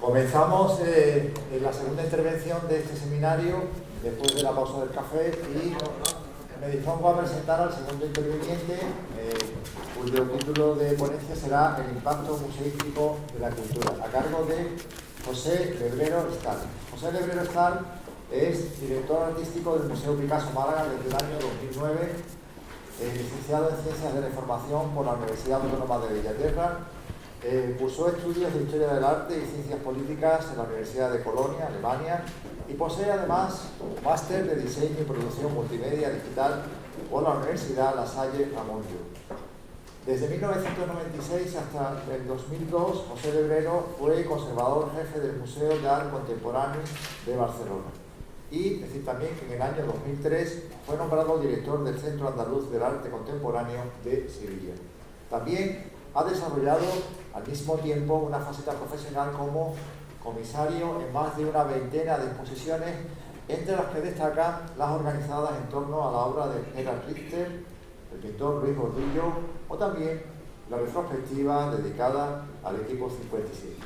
Comenzamos en la segunda intervención de este seminario, después de la pausa del café, y me dispongo a presentar al segundo interviniente, cuyo título de ponencia será El impacto museístico de la cultura, a cargo de José Lebrero Estal. José Lebrero Estal es director artístico del Museo Picasso Málaga desde el año 2009, licenciado en Ciencias de la Información por la Universidad Autónoma de Bellaterra. Cursó estudios de Historia del Arte y Ciencias Políticas en la Universidad de Colonia, Alemania, y posee además un máster de Diseño y Producción Multimedia Digital por la Universidad La Salle Ramon Llull. Desde 1996 hasta el 2002, José Lebrero fue conservador jefe del Museo de Arte Contemporáneo de Barcelona. Y decir también que en el año 2003 fue nombrado director del Centro Andaluz del Arte Contemporáneo de Sevilla. También ha desarrollado al mismo tiempo una faceta profesional como comisario en más de una veintena de exposiciones, entre las que destacan las organizadas en torno a la obra de Gerhard Richter, el pintor Luis Gordillo, o también la retrospectiva dedicada al equipo 57.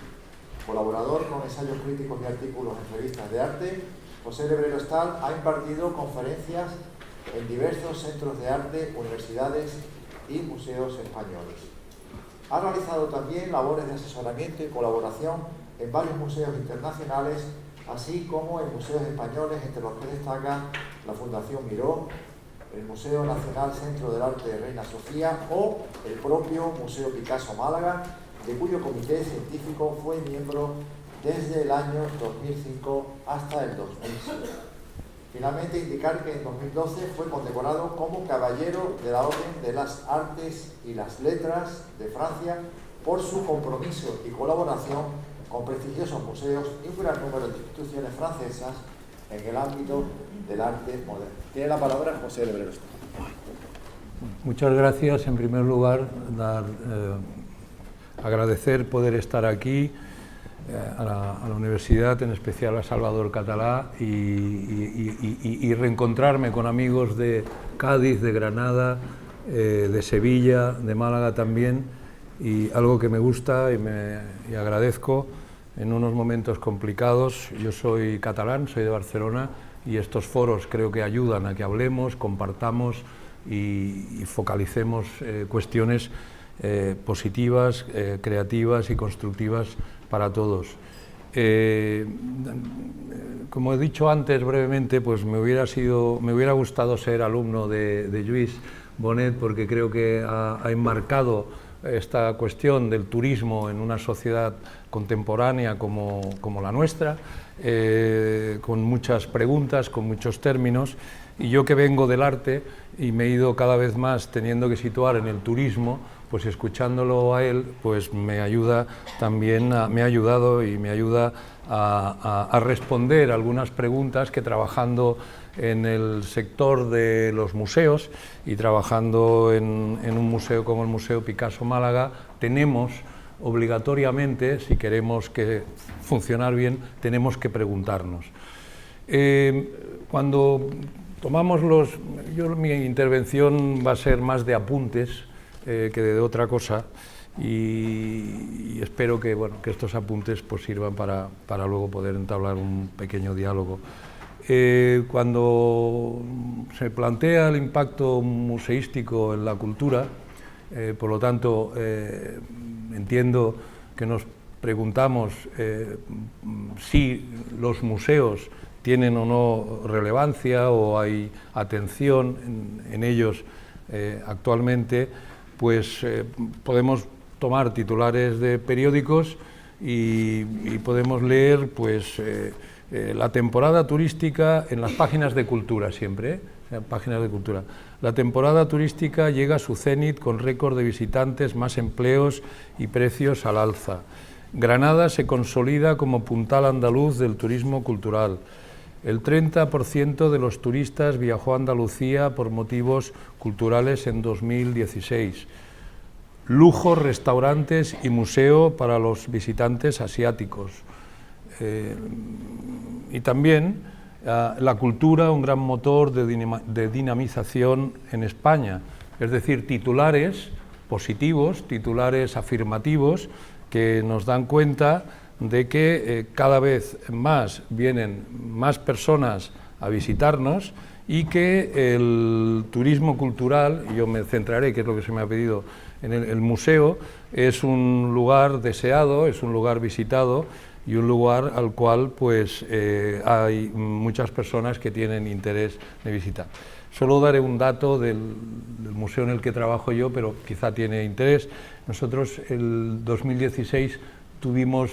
Colaborador con ensayos críticos y artículos en revistas de arte, José Lebrero Estal ha impartido conferencias en diversos centros de arte, universidades y museos españoles. Ha realizado también labores de asesoramiento y colaboración en varios museos internacionales, así como en museos españoles, entre los que destacan la Fundación Miró, el Museo Nacional Centro del Arte de Reina Sofía o el propio Museo Picasso Málaga, de cuyo comité científico fue miembro desde el año 2005 hasta el 2007. Finalmente, indicar que en 2012 fue condecorado como Caballero de la Orden de las Artes y las Letras de Francia por su compromiso y colaboración con prestigiosos museos y un gran número de instituciones francesas en el ámbito del arte moderno. Tiene la palabra José Lebrero Estal. Muchas gracias. En primer lugar, agradecer poder estar aquí a la universidad, en especial a Salvador Catalá, y reencontrarme con amigos de Cádiz, de Granada, de Sevilla, de Málaga también, y algo que me gusta y agradezco en unos momentos complicados. Yo soy catalán, soy de Barcelona, y estos foros creo que ayudan a que hablemos, compartamos y focalicemos cuestiones positivas, creativas y constructivas para todos. Como he dicho antes brevemente, pues me hubiera gustado ser alumno de Lluís Bonet, porque creo que ha enmarcado esta cuestión del turismo en una sociedad contemporánea como la nuestra, con muchas preguntas, con muchos términos, y yo que vengo del arte y me he ido cada vez más teniendo que situar en el turismo, pues escuchándolo a él, pues me ayuda también, me ha ayudado y me ayuda a responder algunas preguntas que, trabajando en el sector de los museos y trabajando en un museo como el Museo Picasso Málaga, tenemos obligatoriamente, si queremos que funcionar bien, tenemos que preguntarnos. Cuando tomamos mi intervención va a ser más de apuntes que de otra cosa, y espero que estos apuntes pues sirvan para luego poder entablar un pequeño diálogo. Cuando se plantea el impacto museístico en la cultura, por lo tanto, entiendo que nos preguntamos si los museos tienen o no relevancia o hay atención en ellos actualmente. Pues podemos tomar titulares de periódicos y podemos leer pues, la temporada turística en las páginas de cultura siempre, páginas de cultura. La temporada turística llega a su cenit con récord de visitantes, más empleos y precios al alza. Granada se consolida como puntal andaluz del turismo cultural. El 30% de los turistas viajó a Andalucía por motivos culturales en 2016. Lujos, restaurantes y museo para los visitantes asiáticos. Y también la cultura, un gran motor de dinamización en España. Es decir, titulares positivos, titulares afirmativos, que nos dan cuenta de que cada vez más vienen más personas a visitarnos y que el turismo cultural, y yo me centraré, que es lo que se me ha pedido, en el museo, es un lugar deseado, es un lugar visitado y un lugar al cual pues hay muchas personas que tienen interés de visitar. Solo daré un dato del museo en el que trabajo yo, pero quizá tiene interés. Nosotros el 2016 tuvimos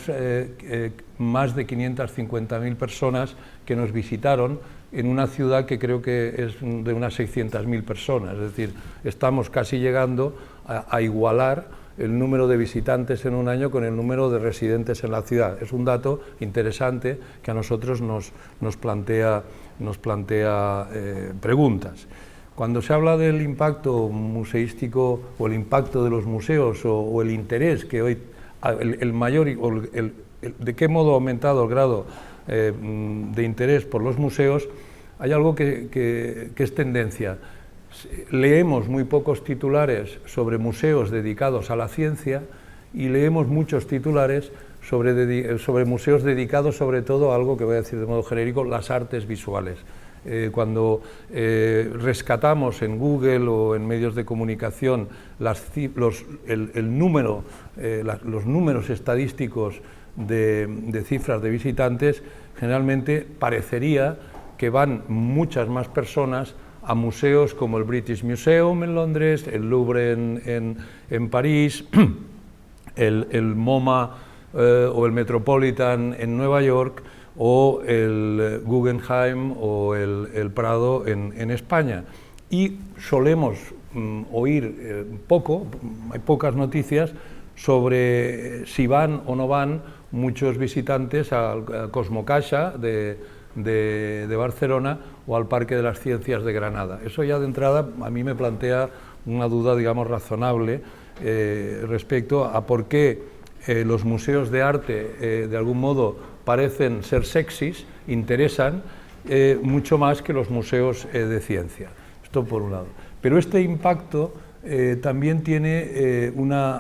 más de 550.000 personas que nos visitaron en una ciudad que creo que es de unas 600.000 personas, es decir, estamos casi llegando a igualar el número de visitantes en un año con el número de residentes en la ciudad. Es un dato interesante que a nosotros nos plantea preguntas. Cuando se habla del impacto museístico o el impacto de los museos o el interés que hoy, el mayor, de qué modo ha aumentado el grado de interés por los museos, hay algo que es tendencia. Leemos muy pocos titulares sobre museos dedicados a la ciencia y leemos muchos titulares sobre museos dedicados sobre todo a algo que voy a decir de modo genérico, las artes visuales. Cuando rescatamos en Google o en medios de comunicación los números estadísticos de cifras de visitantes, generalmente parecería que van muchas más personas a museos como el British Museum en Londres, el Louvre en París, el MoMA o el Metropolitan en Nueva York, o el Guggenheim o el Prado en España. Y solemos oír hay pocas noticias sobre si van o no van muchos visitantes al Cosmocaixa de Barcelona o al Parque de las Ciencias de Granada. Eso ya de entrada a mí me plantea una duda, digamos, razonable respecto a por qué los museos de arte de algún modo parecen ser sexys, interesan mucho más que los museos de ciencia. Esto por un lado. Pero este impacto también tiene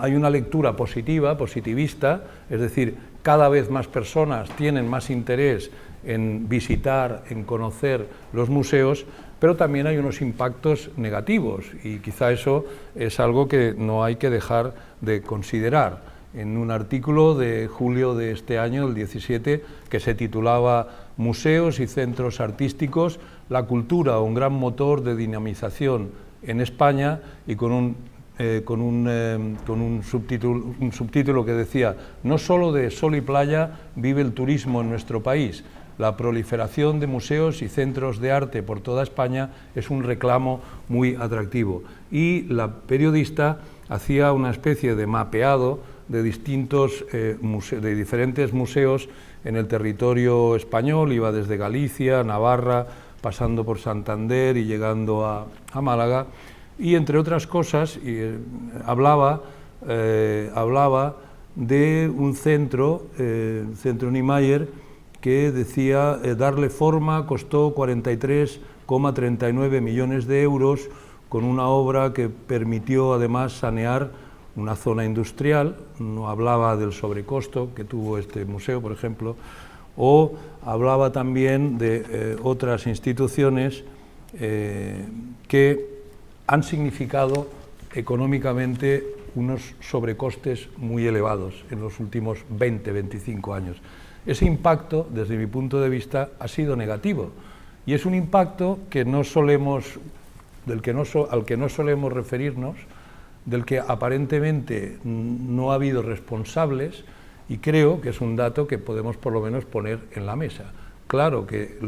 hay una lectura positivista, es decir, cada vez más personas tienen más interés en visitar, en conocer los museos, pero también hay unos impactos negativos y quizá eso es algo que no hay que dejar de considerar. En un artículo de julio de este año, el 17, que se titulaba Museos y centros artísticos, la cultura, un gran motor de dinamización en España, y con un subtítulo que decía: no solo de sol y playa vive el turismo en nuestro país, la proliferación de museos y centros de arte por toda España es un reclamo muy atractivo. Y la periodista hacía una especie de mapeado de diferentes museos en el territorio español, iba desde Galicia, Navarra, pasando por Santander y llegando a Málaga, y entre otras cosas hablaba de un centro Niemeyer, que decía darle forma costó 43,39 millones de euros, con una obra que permitió además sanear una zona industrial. No hablaba del sobrecosto que tuvo este museo, por ejemplo, o hablaba también de otras instituciones que han significado económicamente unos sobrecostes muy elevados en los últimos 20-25 años. Ese impacto, desde mi punto de vista, ha sido negativo, y es un impacto que al que no solemos referirnos, del que aparentemente no ha habido responsables, y creo que es un dato que podemos por lo menos poner en la mesa. Claro que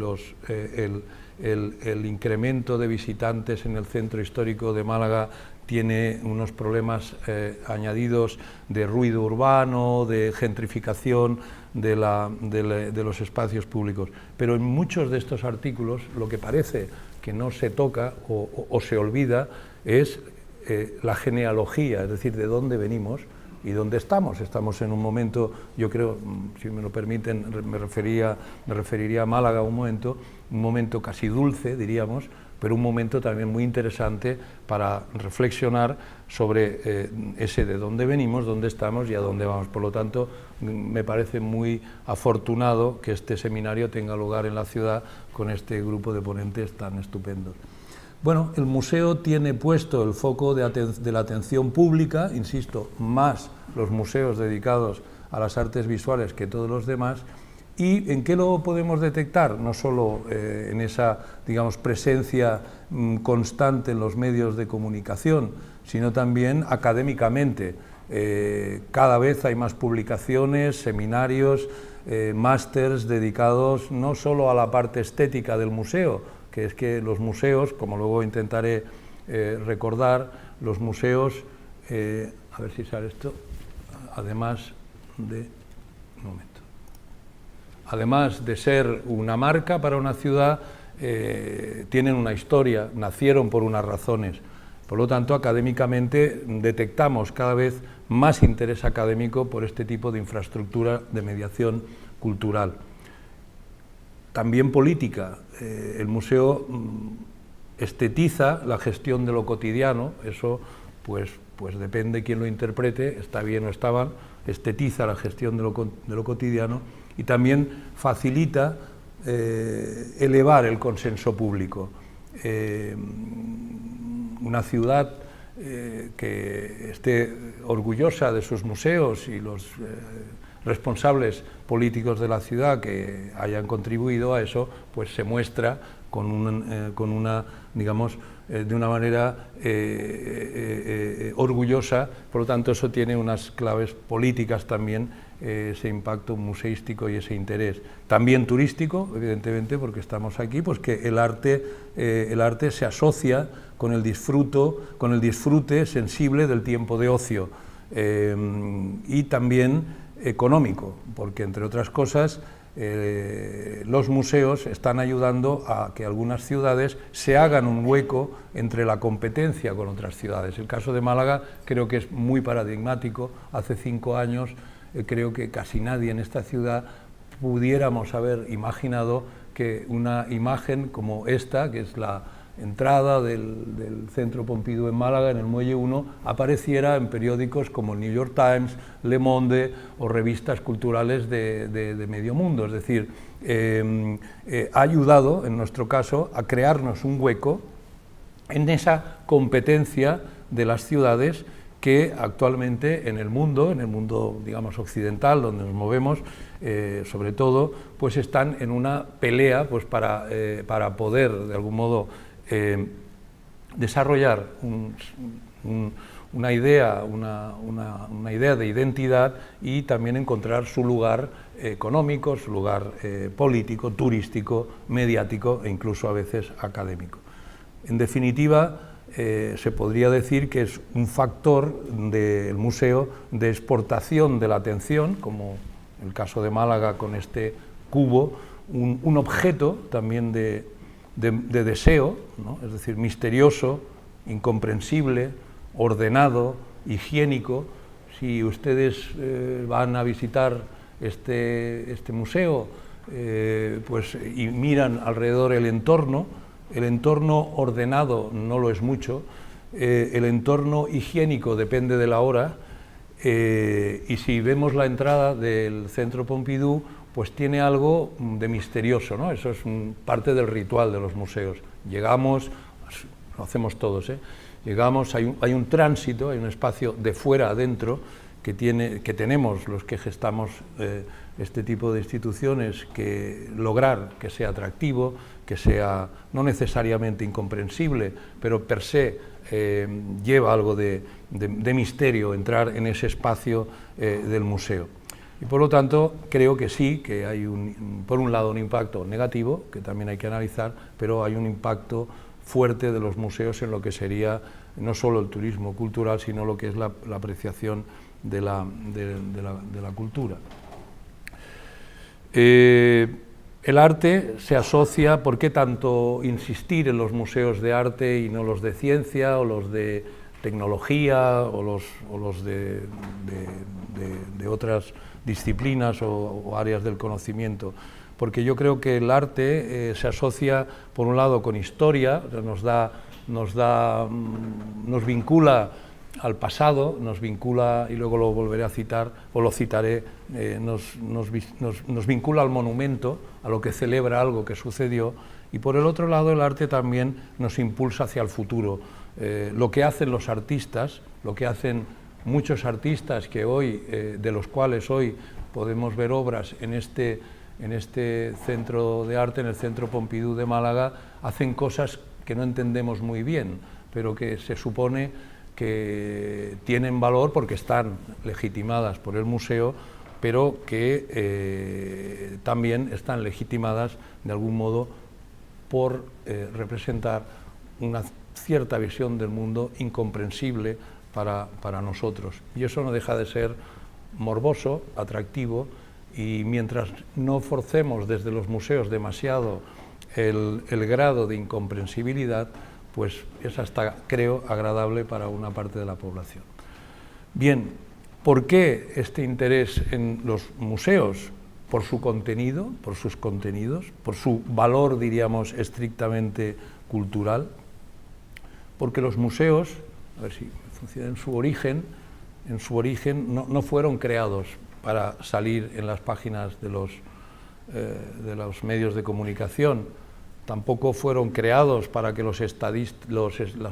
el incremento de visitantes en el centro histórico de Málaga tiene unos problemas añadidos de ruido urbano, de gentrificación de los espacios públicos, pero en muchos de estos artículos lo que parece que no se toca o se olvida es la genealogía, es decir, de dónde venimos, y dónde estamos. Estamos en un momento, yo creo, si me lo permiten, me referiría a Málaga un momento casi dulce, diríamos, pero un momento también muy interesante para reflexionar sobre ese de dónde venimos, dónde estamos y a dónde vamos. Por lo tanto, me parece muy afortunado que este seminario tenga lugar en la ciudad con este grupo de ponentes tan estupendos. Bueno, el museo tiene puesto el foco de la atención pública, insisto, más los museos dedicados a las artes visuales que todos los demás. ¿Y en qué lo podemos detectar? No solo en esa, digamos, presencia constante en los medios de comunicación, sino también académicamente. Cada vez hay más publicaciones, seminarios, másters dedicados no solo a la parte estética del museo, que es que los museos, como luego intentaré recordar, los museos, a ver si sale esto, además de ser una marca para una ciudad, tienen una historia, nacieron por unas razones. Por lo tanto, académicamente detectamos cada vez más interés académico por este tipo de infraestructura de mediación cultural. También política. El museo estetiza la gestión de lo cotidiano, eso pues depende quién lo interprete, está bien o está mal, estetiza la gestión de lo cotidiano y también facilita elevar el consenso público. Una ciudad que esté orgullosa de sus museos y los responsables políticos de la ciudad que hayan contribuido a eso, pues se muestra con una digamos, de una manera orgullosa. Por lo tanto, eso tiene unas claves políticas también, ese impacto museístico y ese interés. También turístico, evidentemente, porque estamos aquí, pues que el arte se asocia con el disfrute sensible del tiempo de ocio, y también económico, porque entre otras cosas los museos están ayudando a que algunas ciudades se hagan un hueco entre la competencia con otras ciudades. El caso de Málaga creo que es muy paradigmático. Hace 5 años creo que casi nadie en esta ciudad pudiéramos haber imaginado que una imagen como esta, que es la entrada del Centro Pompidou en Málaga, en el Muelle 1, apareciera en periódicos como el New York Times, Le Monde o revistas culturales de medio mundo. Es decir, ha ayudado, en nuestro caso, a crearnos un hueco en esa competencia de las ciudades que actualmente en el mundo, digamos occidental, donde nos movemos, sobre todo, pues están en una pelea pues para poder, de algún modo, desarrollar una idea de identidad y también encontrar su lugar económico, su lugar político, turístico, mediático e incluso a veces académico. En definitiva, se podría decir que es un factor del museo de exportación de la atención, como el caso de Málaga con este cubo, un objeto también de deseo, ¿no? Es decir, misterioso, incomprensible, ordenado, higiénico. Si ustedes van a visitar este museo pues, y miran alrededor el entorno ordenado no lo es mucho, el entorno higiénico depende de la hora, y si vemos la entrada del Centro Pompidou, pues tiene algo de misterioso, ¿no? Eso es parte del ritual de los museos. Llegamos, lo hacemos todos, llegamos, hay un tránsito, hay un espacio de fuera a adentro que tenemos los que gestamos este tipo de instituciones, que lograr que sea atractivo, que sea no necesariamente incomprensible, pero per se lleva algo de misterio entrar en ese espacio del museo. Y por lo tanto, creo que sí, que hay por un lado un impacto negativo, que también hay que analizar, pero hay un impacto fuerte de los museos en lo que sería no solo el turismo cultural, sino lo que es la apreciación de la cultura. El arte se asocia, ¿por qué tanto insistir en los museos de arte y no los de ciencia o los de tecnología o los de otras disciplinas o áreas del conocimiento, porque yo creo que el arte se asocia, por un lado, con historia, nos vincula al pasado, nos vincula, y luego lo volveré a citar, o lo citaré, nos vincula al monumento, a lo que celebra algo que sucedió, y por el otro lado el arte también nos impulsa hacia el futuro. Lo que hacen los artistas, lo que hacen muchos artistas que hoy, de los cuales hoy podemos ver obras en este centro de arte, en el Centro Pompidou de Málaga, hacen cosas que no entendemos muy bien, pero que se supone que tienen valor porque están legitimadas por el museo, pero que también están legitimadas de algún modo por representar una cierta visión del mundo incomprensible para nosotros. Y eso no deja de ser morboso, atractivo, y mientras no forcemos desde los museos demasiado el grado de incomprensibilidad, pues es hasta, creo, agradable para una parte de la población. Bien, ¿por qué este interés en los museos? Por su contenido, por sus contenidos, por su valor, diríamos, estrictamente cultural, porque los museos, a ver si funciona, en su origen no fueron creados para salir en las páginas de los medios de comunicación, tampoco fueron creados para que las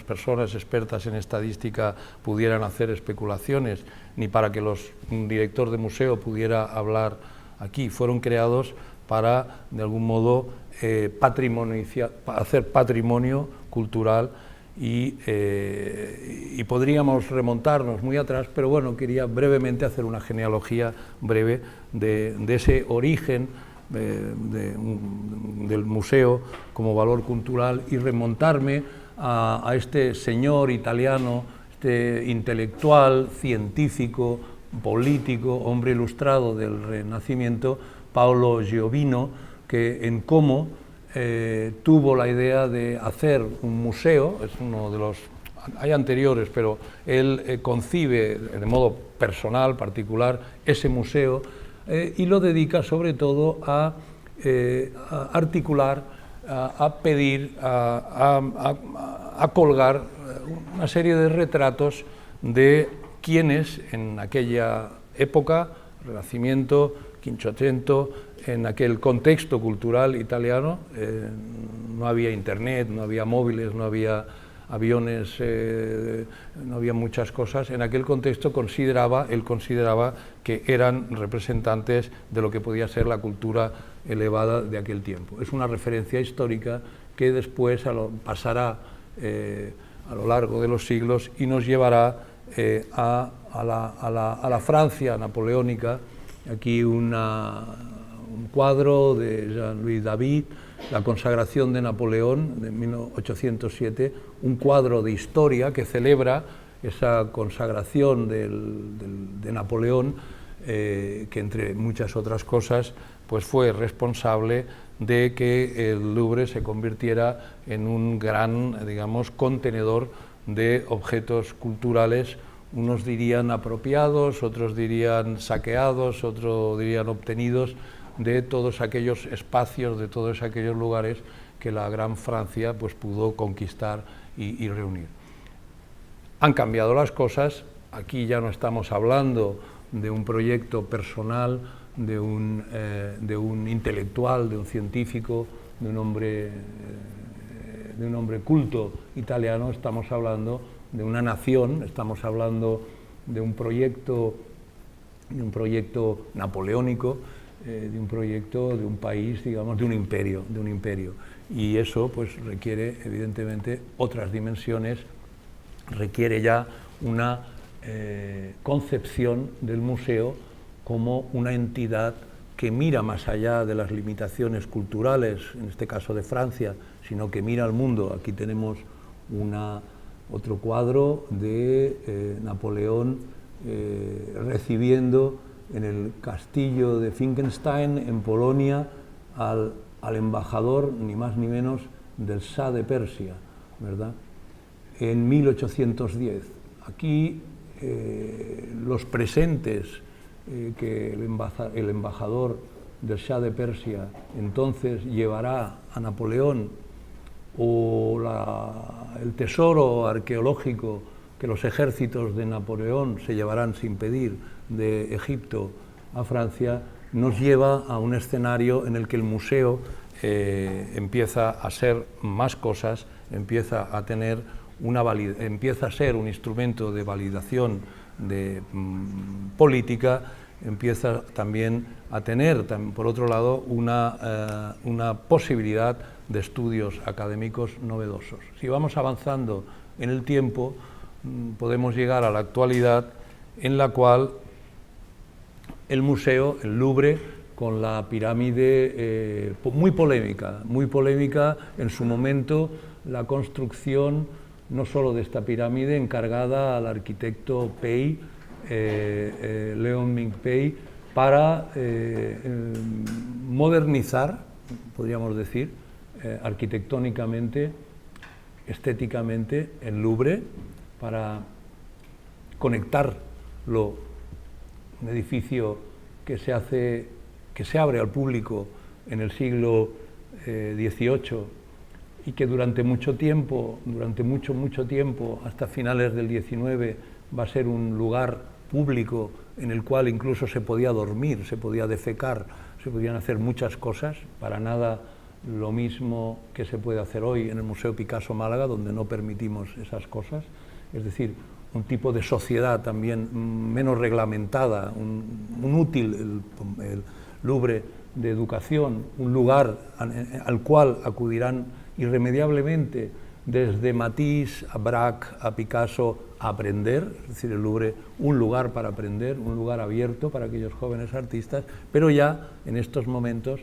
personas expertas en estadística pudieran hacer especulaciones, ni para que un director de museo pudiera hablar aquí. Fueron creados para, de algún modo, hacer patrimonio cultural y podríamos remontarnos muy atrás, pero bueno, quería brevemente hacer una genealogía breve de ese origen del museo como valor cultural y remontarme a este señor italiano, este intelectual, científico, político, hombre ilustrado del Renacimiento, Paolo Giovino, que en Como tuvo la idea de hacer un museo, es uno de los, hay anteriores, pero él concibe de modo personal, particular, ese museo y lo dedica sobre todo a articular, a pedir, a colgar una serie de retratos de quienes en aquella época, Renacimiento, Quinquecento, en aquel contexto cultural italiano, no había internet, no había móviles, no había aviones, no había muchas cosas. En aquel contexto él consideraba que eran representantes de lo que podía ser la cultura elevada de aquel tiempo. Es una referencia histórica que después pasará a lo largo de los siglos y nos llevará a la Francia napoleónica. Aquí un cuadro de Jean-Louis David, La consagración de Napoleón, de 1807, un cuadro de historia que celebra esa consagración de Napoleón, que entre muchas otras cosas pues fue responsable de que el Louvre se convirtiera en un gran, digamos, contenedor de objetos culturales, unos dirían apropiados, otros dirían saqueados, otros dirían obtenidos, de todos aquellos espacios, de todos aquellos lugares que la gran Francia pues pudo conquistar y reunir. Han cambiado las cosas, aquí ya no estamos hablando de un proyecto personal, de un intelectual, de un científico, de un hombre culto italiano, estamos hablando de una nación, estamos hablando de un proyecto napoleónico, de un proyecto, de un país, digamos, de un imperio, y eso pues requiere evidentemente otras dimensiones, requiere ya una concepción del museo como una entidad que mira más allá de las limitaciones culturales, en este caso de Francia, sino que mira al mundo. Aquí tenemos otro cuadro de Napoleón recibiendo en el castillo de Finkenstein, en Polonia, al embajador, ni más ni menos, del Shah de Persia, ¿verdad?, en 1810. Aquí los presentes que el embajador del Shah de Persia entonces llevará a Napoleón, o el tesoro arqueológico que los ejércitos de Napoleón se llevarán sin pedir de Egipto a Francia, nos lleva a un escenario en el que el museo empieza a ser más cosas, empieza a tener empieza a ser un instrumento de validación política, empieza también a tener, por otro lado, una posibilidad de estudios académicos novedosos. Si vamos avanzando en el tiempo, podemos llegar a la actualidad, en la cual el museo, el Louvre, con la pirámide muy polémica en su momento, la construcción no solo de esta pirámide, encargada al arquitecto Pei, Leon Ming Pei, para modernizar, podríamos decir, arquitectónicamente, estéticamente, el Louvre, para conectarlo, un edificio que se abre al público en el siglo XVIII y que durante mucho tiempo, mucho tiempo, hasta finales del XIX, va a ser un lugar público en el cual incluso se podía dormir, se podía defecar, se podían hacer muchas cosas, para nada lo mismo que se puede hacer hoy en el Museo Picasso Málaga, donde no permitimos esas cosas, es decir, un tipo de sociedad también menos reglamentada, un útil, el Louvre de educación, un lugar al cual acudirán irremediablemente desde Matisse a Braque a Picasso a aprender, es decir, el Louvre, un lugar para aprender, un lugar abierto para aquellos jóvenes artistas, pero ya en estos momentos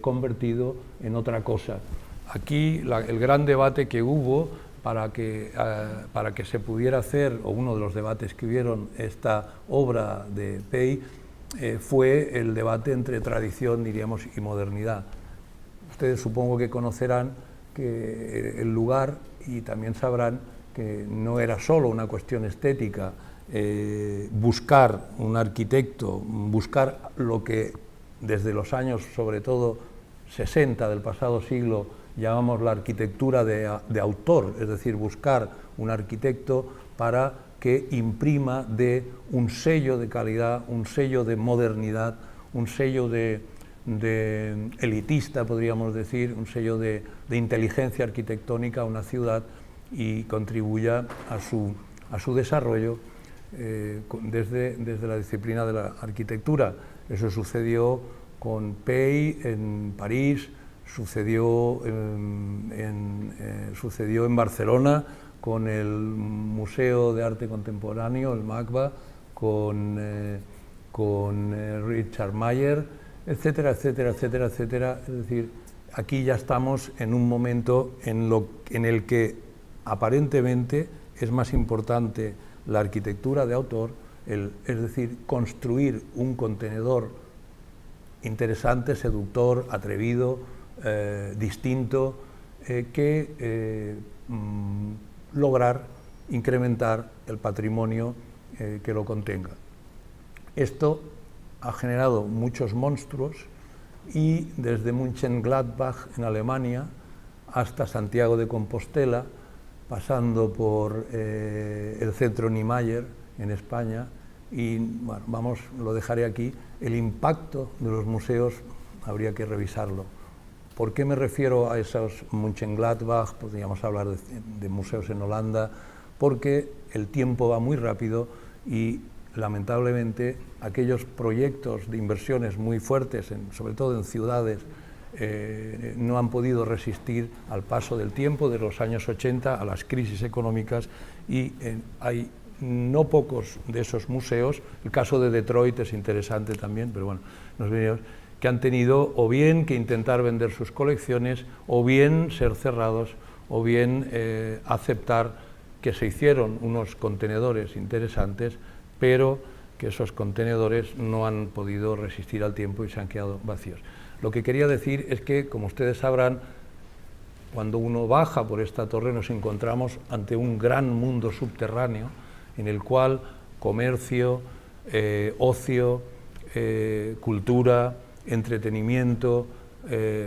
convertido en otra cosa. Aquí el gran debate que hubo para que se pudiera hacer, o uno de los debates que hubieron esta obra de Pei, fue el debate entre tradición, diríamos, y modernidad. Ustedes supongo que conocerán que el lugar, y también sabrán que no era solo una cuestión estética, buscar un arquitecto, buscar lo que desde los años, sobre todo 60 del pasado siglo, llamamos la arquitectura de autor, es decir, buscar un arquitecto para que imprima de un sello de calidad, un sello de modernidad, un sello de elitista, podríamos decir, un sello de inteligencia arquitectónica a una ciudad y contribuya a su desarrollo desde la disciplina de la arquitectura. Eso sucedió con Pei en París, sucedió en Barcelona con el Museo de Arte Contemporáneo, el MACBA, con Richard Mayer, etcétera, etcétera, etcétera, etcétera. Es decir, aquí ya estamos en un momento en el que aparentemente es más importante la arquitectura de autor, es decir, construir un contenedor interesante, seductor, atrevido, distinto, que lograr incrementar el patrimonio que lo contenga. Esto ha generado muchos monstruos y desde Mönchengladbach en Alemania hasta Santiago de Compostela, pasando por el Centro Niemeyer en España, y bueno, lo dejaré aquí. El impacto de los museos habría que revisarlo. ¿Por qué me refiero a esos Mönchengladbach? Podríamos hablar de museos en Holanda, porque el tiempo va muy rápido y lamentablemente aquellos proyectos de inversiones muy fuertes, sobre todo en ciudades, no han podido resistir al paso del tiempo, de los años 80 a las crisis económicas, y hay no pocos de esos museos, el caso de Detroit es interesante también, pero bueno, que han tenido o bien que intentar vender sus colecciones, o bien ser cerrados, o bien aceptar que se hicieron unos contenedores interesantes, pero que esos contenedores no han podido resistir al tiempo y se han quedado vacíos. Lo que quería decir es que, como ustedes sabrán, cuando uno baja por esta torre nos encontramos ante un gran mundo subterráneo en el cual comercio, ocio, cultura, entretenimiento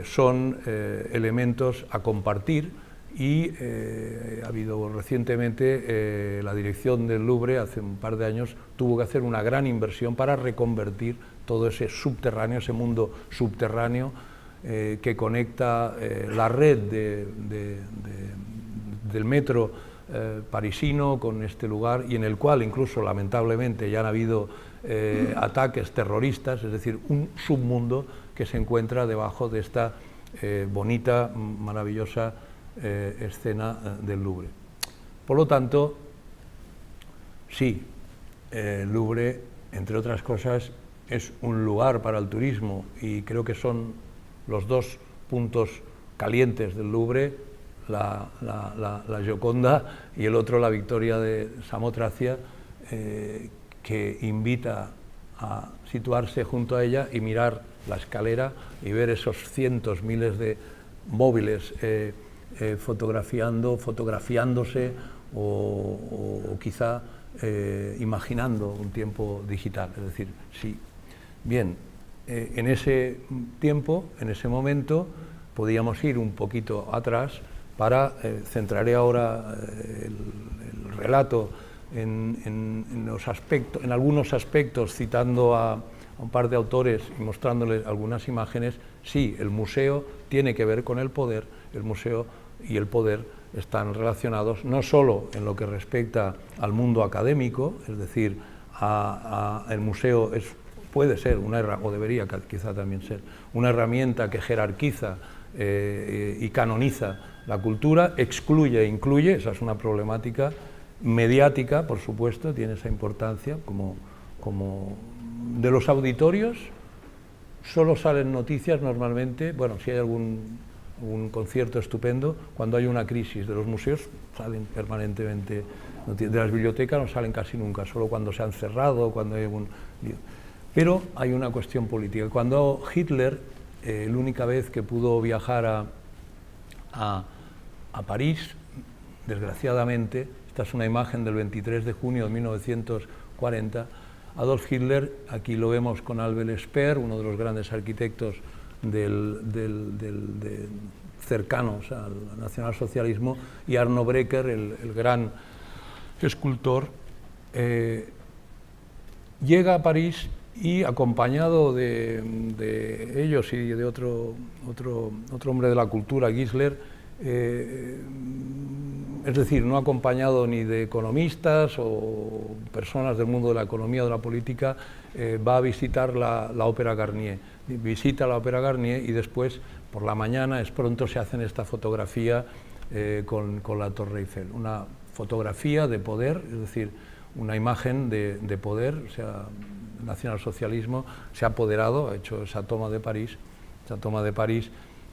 son elementos a compartir, y ha habido recientemente la dirección del Louvre, hace un par de años, tuvo que hacer una gran inversión para reconvertir todo ese subterráneo, ese mundo subterráneo que conecta la red del metro parisino con este lugar, y en el cual incluso lamentablemente ya han habido ataques terroristas, es decir, un submundo que se encuentra debajo de esta bonita, maravillosa escena del Louvre. Por lo tanto, sí, el Louvre, entre otras cosas, es un lugar para el turismo, y creo que son los dos puntos calientes del Louvre, la Gioconda y el otro la Victoria de Samotracia, que invita a situarse junto a ella y mirar la escalera y ver esos cientos, miles de móviles fotografiándose o quizá imaginando un tiempo digital. Es decir, sí, bien, en ese tiempo, en ese momento, podíamos ir un poquito atrás para, centraré ahora el relato en algunos aspectos, citando a un par de autores y mostrándoles algunas imágenes. Sí, el museo tiene que ver con el poder, el museo y el poder están relacionados no solo en lo que respecta al mundo académico, es decir, el museo puede ser o debería quizá también ser una herramienta que jerarquiza y canoniza la cultura, excluye e incluye, esa es una problemática mediática, por supuesto, tiene esa importancia, como de los auditorios solo salen noticias normalmente, bueno, si hay algún concierto estupendo, cuando hay una crisis. De los museos salen permanentemente, de las bibliotecas no salen casi nunca, solo cuando se han cerrado, cuando hay algún lío. Pero hay una cuestión política. Cuando Hitler, la única vez que pudo viajar a París, desgraciadamente, esta es una imagen del 23 de junio de 1940, Adolf Hitler, aquí lo vemos con Albert Speer, uno de los grandes arquitectos cercanos al nacionalsocialismo, y Arno Breker, el gran escultor, llega a París y, acompañado de ellos y de otro hombre de la cultura, Gisler, es decir, no acompañado ni de economistas o personas del mundo de la economía o de la política, va a visitar la Ópera Garnier. Visita la Ópera Garnier y después, por la mañana, pronto se hacen esta fotografía con la Torre Eiffel. Una fotografía de poder, es decir, una imagen de poder. O sea, el nacionalsocialismo se ha apoderado, ha hecho esa toma de París,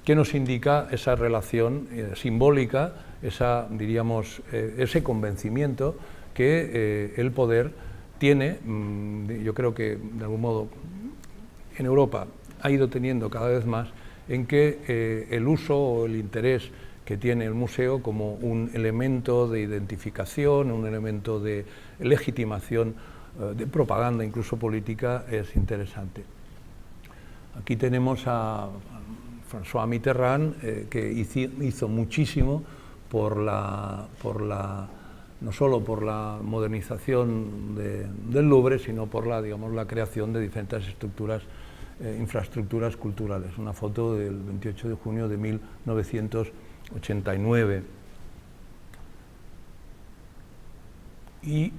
que nos indica esa relación simbólica, ese convencimiento que el poder tiene. Yo creo que, de algún modo, en Europa ha ido teniendo cada vez más, en que el uso o el interés que tiene el museo como un elemento de identificación, un elemento de legitimación, de propaganda incluso política, es interesante. Aquí tenemos a François Mitterrand, que hizo muchísimo no solo por la modernización del Louvre, sino por la creación de diferentes infraestructuras culturales. Una foto del 28 de junio de 1989. Y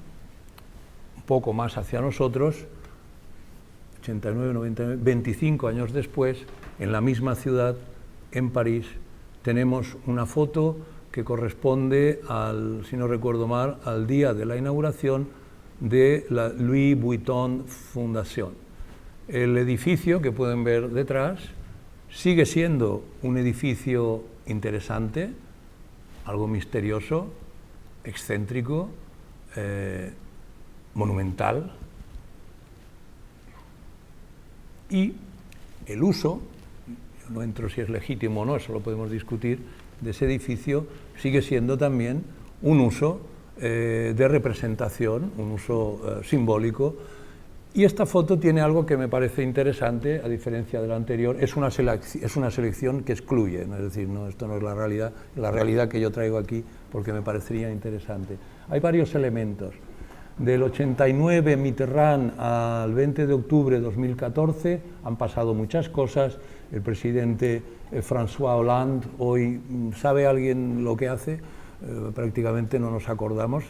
un poco más hacia nosotros, 89, 99, 25 años después, en la misma ciudad, en París, tenemos una foto que corresponde si no recuerdo mal, al día de la inauguración de la Louis Vuitton Foundation. El edificio que pueden ver detrás sigue siendo un edificio interesante, algo misterioso, excéntrico, monumental, y el uso, yo no entro si es legítimo o no, eso lo podemos discutir, de ese edificio sigue siendo también un uso de representación, un uso simbólico. Y esta foto tiene algo que me parece interesante, a diferencia de la anterior, es una selección que excluye, ¿no? Es decir, no, esto no es la realidad que yo traigo aquí, porque me parecería interesante. Hay varios elementos. Del 89 Mitterrand al 20 de octubre de 2014 han pasado muchas cosas. El presidente François Hollande hoy, ¿sabe alguien lo que hace? Prácticamente no nos acordamos,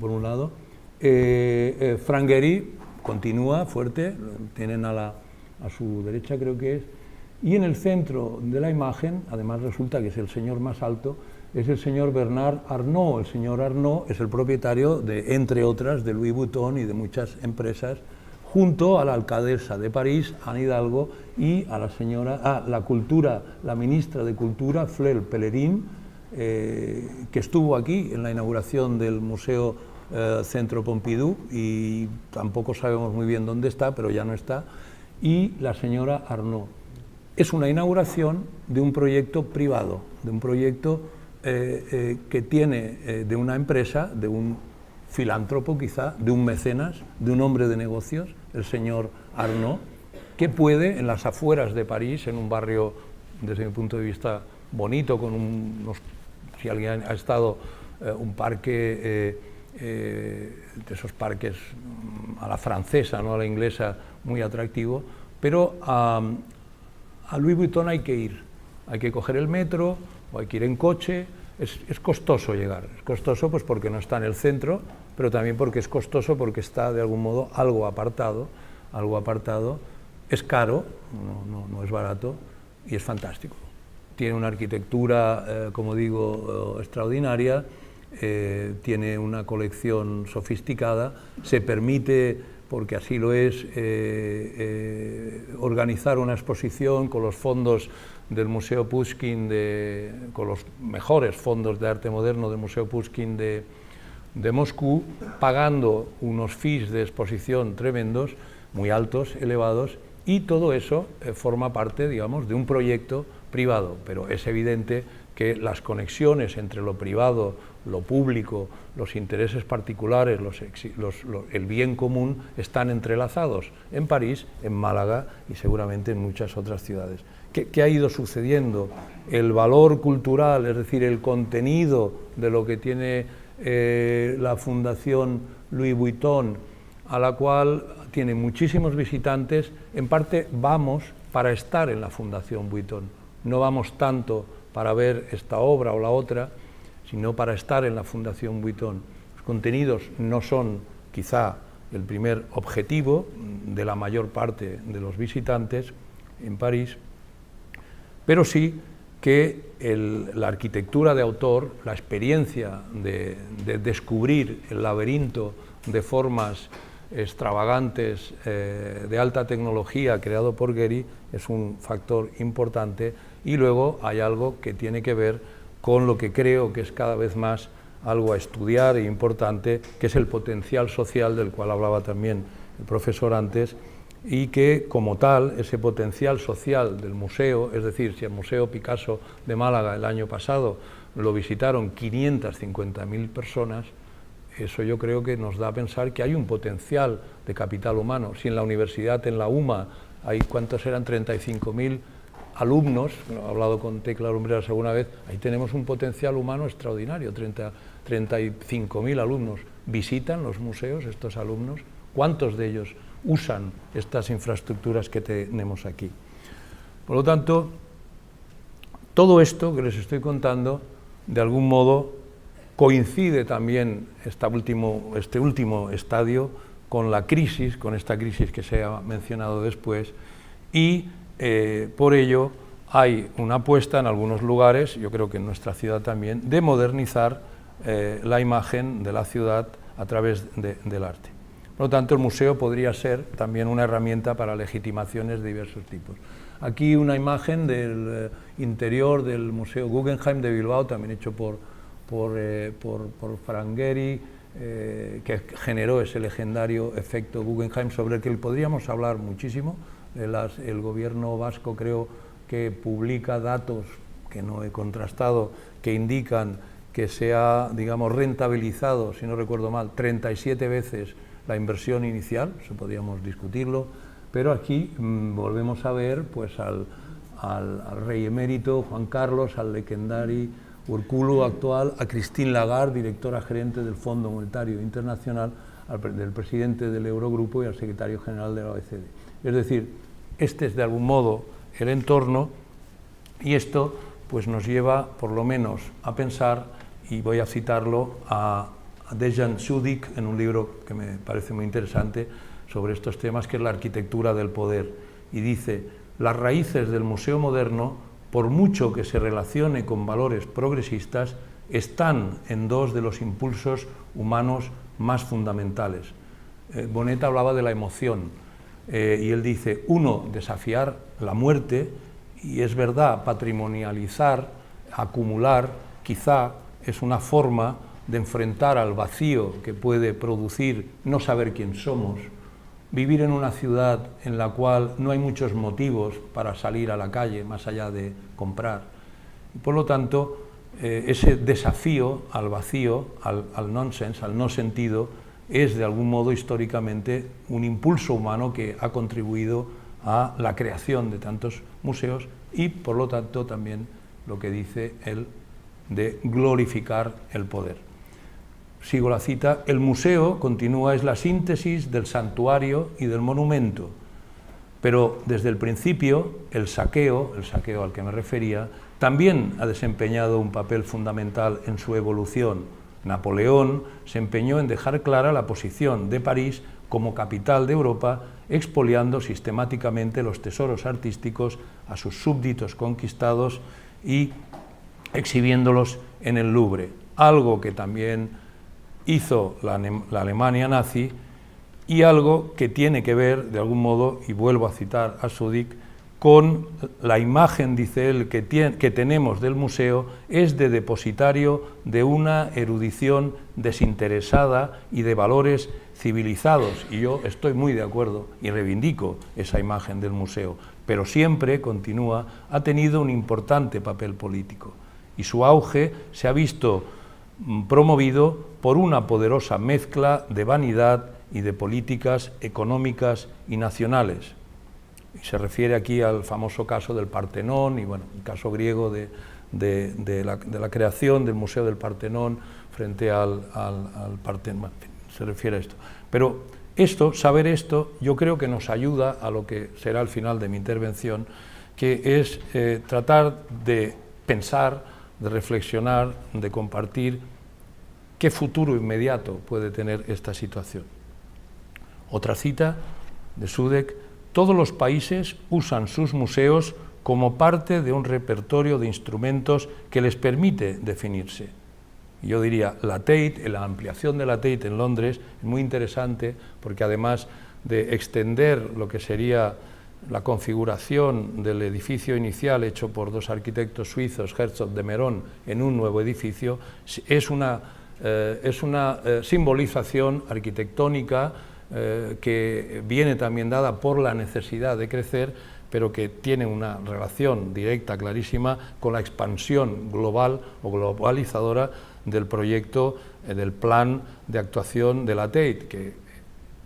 por un lado. Frank Gehry continúa fuerte, tienen a su derecha, creo que es, y en el centro de la imagen, además resulta que es el señor más alto, es el señor Bernard Arnault. El señor Arnault es el propietario, entre otras, de Louis Vuitton y de muchas empresas, junto a la alcaldesa de París, Anne Hidalgo, y a la ministra de Cultura, Fleur Pellerin, que estuvo aquí en la inauguración del Museo Centro Pompidou, y tampoco sabemos muy bien dónde está, pero ya no está, y la señora Arnault. Es una inauguración de un proyecto privado, de un proyecto que tiene de una empresa, de un filántropo quizá, de un mecenas, de un hombre de negocios, el señor Arnault, que puede en las afueras de París, en un barrio desde mi punto de vista bonito, con si alguien ha estado, un parque de esos parques a la francesa, no a la inglesa, muy atractivo, pero a Louis Vuitton hay que ir, hay que coger el metro o hay que ir en coche. Es costoso llegar, es costoso pues porque no está en el centro, pero también porque es costoso porque está de algún modo algo apartado, es caro, no es barato y es fantástico. Tiene una arquitectura, como digo, extraordinaria, tiene una colección sofisticada, se permite, porque así lo es, organizar una exposición con los fondos del Museo Pushkin, con los mejores fondos de arte moderno del Museo Pushkin de Moscú, pagando unos fees de exposición tremendos, muy altos, elevados, y todo eso forma parte, digamos, de un proyecto privado, pero es evidente que las conexiones entre lo privado, lo público, los intereses particulares, el bien común están entrelazados en París, en Málaga y seguramente en muchas otras ciudades. ¿Qué ha ido sucediendo? El valor cultural, es decir, el contenido de lo que tiene la Fundación Louis Vuitton, a la cual tiene muchísimos visitantes, en parte vamos para estar en la Fundación Vuitton, no vamos tanto para ver esta obra o la otra, sino para estar en la Fundación Vuitton. Los contenidos no son quizá el primer objetivo de la mayor parte de los visitantes en París, pero sí que la arquitectura de autor, la experiencia de descubrir el laberinto de formas extravagantes de alta tecnología creado por Gehry es un factor importante. Y luego hay algo que tiene que ver con lo que creo que es cada vez más algo a estudiar e importante, que es el potencial social del cual hablaba también el profesor antes, y que como tal, ese potencial social del museo, es decir, si el Museo Picasso de Málaga el año pasado lo visitaron 550.000 personas, eso yo creo que nos da a pensar que hay un potencial de capital humano. Si en la universidad, en la UMA, hay, ¿cuántos eran? 35.000 alumnos, he hablado con Tecla Lumbreras alguna vez, ahí tenemos un potencial humano extraordinario, 35.000 alumnos. ¿Visitan los museos estos alumnos? ¿Cuántos de ellos usan estas infraestructuras que tenemos aquí? Por lo tanto, todo esto que les estoy contando, de algún modo, coincide también este último estadio con la crisis, con esta crisis que se ha mencionado después, y por ello hay una apuesta en algunos lugares, yo creo que en nuestra ciudad también, de modernizar la imagen de la ciudad a través del arte. Por lo tanto, el museo podría ser también una herramienta para legitimaciones de diversos tipos. Aquí una imagen del interior del Museo Guggenheim de Bilbao, también hecho por Frank Gehry, que generó ese legendario efecto Guggenheim, sobre el que podríamos hablar muchísimo. El gobierno vasco creo que publica datos que no he contrastado, que indican que se ha, digamos, rentabilizado, si no recuerdo mal, 37 veces la inversión inicial, eso podríamos discutirlo, pero aquí volvemos a ver pues al rey emérito Juan Carlos, al legendari Urkullu actual, a Christine Lagarde, directora gerente del Fondo Monetario Internacional, del presidente del Eurogrupo y al secretario general de la OECD. Es decir, este es de algún modo el entorno, y esto pues nos lleva por lo menos a pensar, y voy a citarlo a Dejan Šudić en un libro que me parece muy interesante sobre estos temas, que es La arquitectura del poder, y dice: las raíces del museo moderno, por mucho que se relacione con valores progresistas, están en dos de los impulsos humanos más fundamentales. Bonet hablaba de la emoción, y él dice: uno, desafiar la muerte, y es verdad, patrimonializar, acumular, quizá es una forma de enfrentar al vacío que puede producir no saber quién somos, vivir en una ciudad en la cual no hay muchos motivos para salir a la calle, más allá de comprar. Y por lo tanto, ese desafío al vacío, al nonsense, al no sentido, es de algún modo históricamente un impulso humano que ha contribuido a la creación de tantos museos, y por lo tanto también lo que dice él de glorificar el poder. Sigo la cita: el museo, continúa, es la síntesis del santuario y del monumento, pero desde el principio el saqueo al que me refería, también ha desempeñado un papel fundamental en su evolución. Napoleón se empeñó en dejar clara la posición de París como capital de Europa, expoliando sistemáticamente los tesoros artísticos a sus súbditos conquistados y exhibiéndolos en el Louvre, algo que también hizo la Alemania nazi, y algo que tiene que ver, de algún modo, y vuelvo a citar a Šudić, con la imagen, dice él, que tenemos del museo, es de depositario de una erudición desinteresada y de valores civilizados, y yo estoy muy de acuerdo y reivindico esa imagen del museo, pero siempre, continúa, ha tenido un importante papel político, y su auge se ha visto promovido por una poderosa mezcla de vanidad y de políticas económicas y nacionales. Y se refiere aquí al famoso caso del Partenón, y bueno, el caso griego de la creación del Museo del Partenón frente al Partenón, se refiere a esto. Pero saber esto, yo creo que nos ayuda a lo que será el final de mi intervención, que es tratar de pensar, de reflexionar, de compartir qué futuro inmediato puede tener esta situación. Otra cita de Šudić: todos los países usan sus museos como parte de un repertorio de instrumentos que les permite definirse. Y yo diría, la Tate, la ampliación de la Tate en Londres es muy interesante, porque además de extender lo que sería la configuración del edificio inicial hecho por dos arquitectos suizos, Herzog de Meuron, en un nuevo edificio, es una simbolización arquitectónica que viene también dada por la necesidad de crecer, pero que tiene una relación directa, clarísima, con la expansión global o globalizadora del proyecto, del plan de actuación de la Tate, que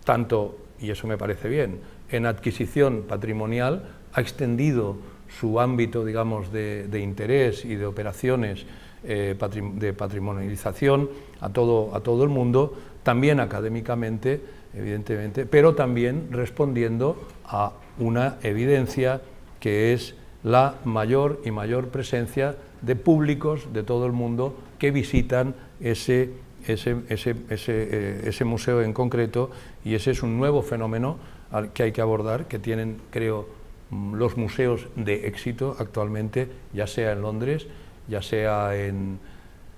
tanto, y eso me parece bien, en adquisición patrimonial ha extendido su ámbito, digamos, de interés y de operaciones de patrimonialización a todo el mundo, también académicamente, evidentemente, pero también respondiendo a una evidencia que es la mayor y mayor presencia de públicos de todo el mundo que visitan ese museo en concreto, y ese es un nuevo fenómeno que hay que abordar, que tienen, creo, los museos de éxito actualmente, ya sea en Londres, ya sea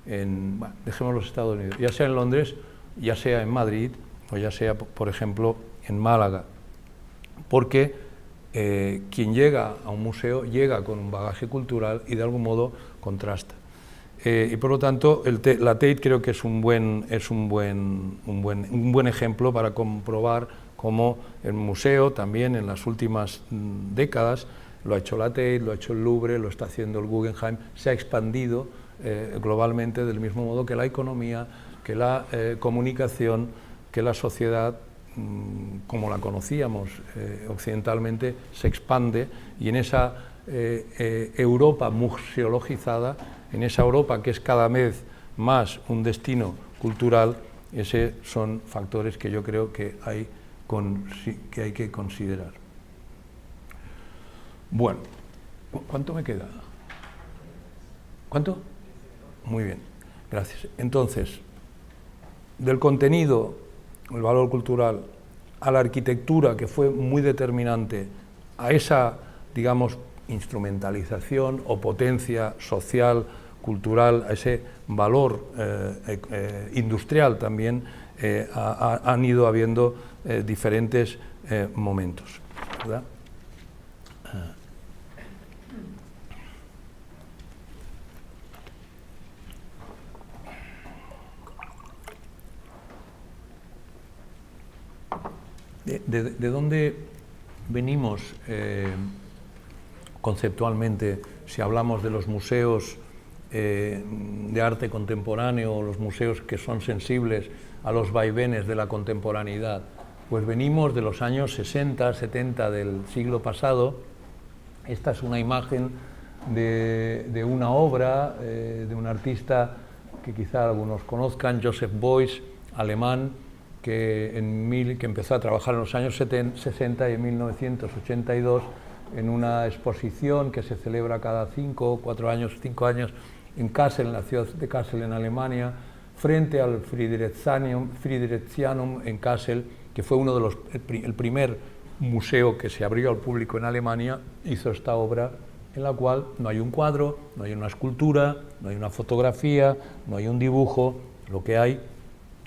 dejemos los Estados Unidos, ya sea en Londres, ya sea en Madrid, o ya sea, por ejemplo, en Málaga, porque quien llega a un museo llega con un bagaje cultural y de algún modo contrasta. Y por lo tanto, la Tate creo que es un buen ejemplo para comprobar cómo el museo también en las últimas décadas, lo ha hecho la Tate, lo ha hecho el Louvre, lo está haciendo el Guggenheim, se ha expandido globalmente, del mismo modo que la economía, que la comunicación, que la sociedad, como la conocíamos occidentalmente, se expande, y en esa Europa museologizada, en esa Europa que es cada vez más un destino cultural, esos son factores que yo creo que hay que considerar. Bueno, ¿cuánto me queda? ¿Cuánto? Muy bien, gracias. Entonces, del contenido, el valor cultural, a la arquitectura, que fue muy determinante, a esa, digamos, instrumentalización o potencia social, cultural, a ese valor industrial también, han ido habiendo diferentes momentos, ¿verdad? ¿De dónde venimos conceptualmente, si hablamos de los museos de arte contemporáneo o los museos que son sensibles a los vaivenes de la contemporaneidad? Pues venimos de los años 60, 70 del siglo pasado. Esta es una imagen de una obra de un artista que quizá algunos conozcan, Joseph Beuys, alemán, que empezó a trabajar en los años 60 y en 1982 en una exposición que se celebra cada 5 años en Kassel, en la ciudad de Kassel, en Alemania, frente al Fridericianum en Kassel, que fue el primer museo que se abrió al público en Alemania. Hizo esta obra en la cual no hay un cuadro, no hay una escultura, no hay una fotografía, no hay un dibujo. Lo que hay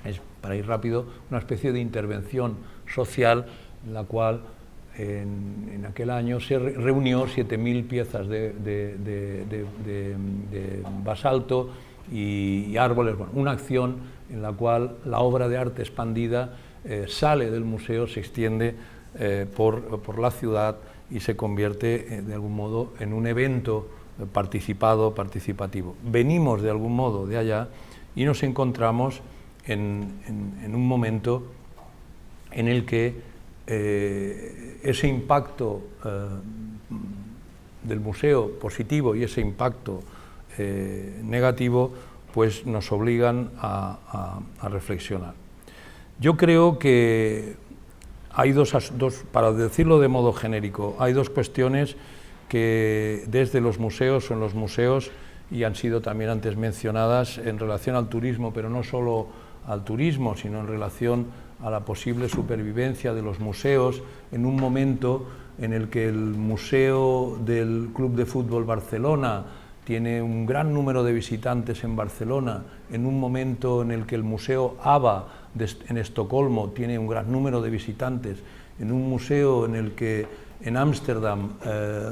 es, para ir rápido, una especie de intervención social en la cual en aquel año se reunió 7.000 piezas de basalto y árboles, bueno, una acción en la cual la obra de arte expandida sale del museo, se extiende por la ciudad y se convierte de algún modo en un evento participativo. Venimos de algún modo de allá y nos encontramos en un momento en el que ese impacto del museo positivo y ese impacto negativo pues nos obligan a reflexionar. Yo creo que hay dos, para decirlo de modo genérico, hay dos cuestiones que desde los museos o en los museos, y han sido también antes mencionadas en relación al turismo, pero no solo al turismo, sino en relación a la posible supervivencia de los museos en un momento en el que el Museo del Club de Fútbol Barcelona tiene un gran número de visitantes en Barcelona, en un momento en el que el Museo ABBA en Estocolmo tiene un gran número de visitantes, en un museo en el que en Ámsterdam,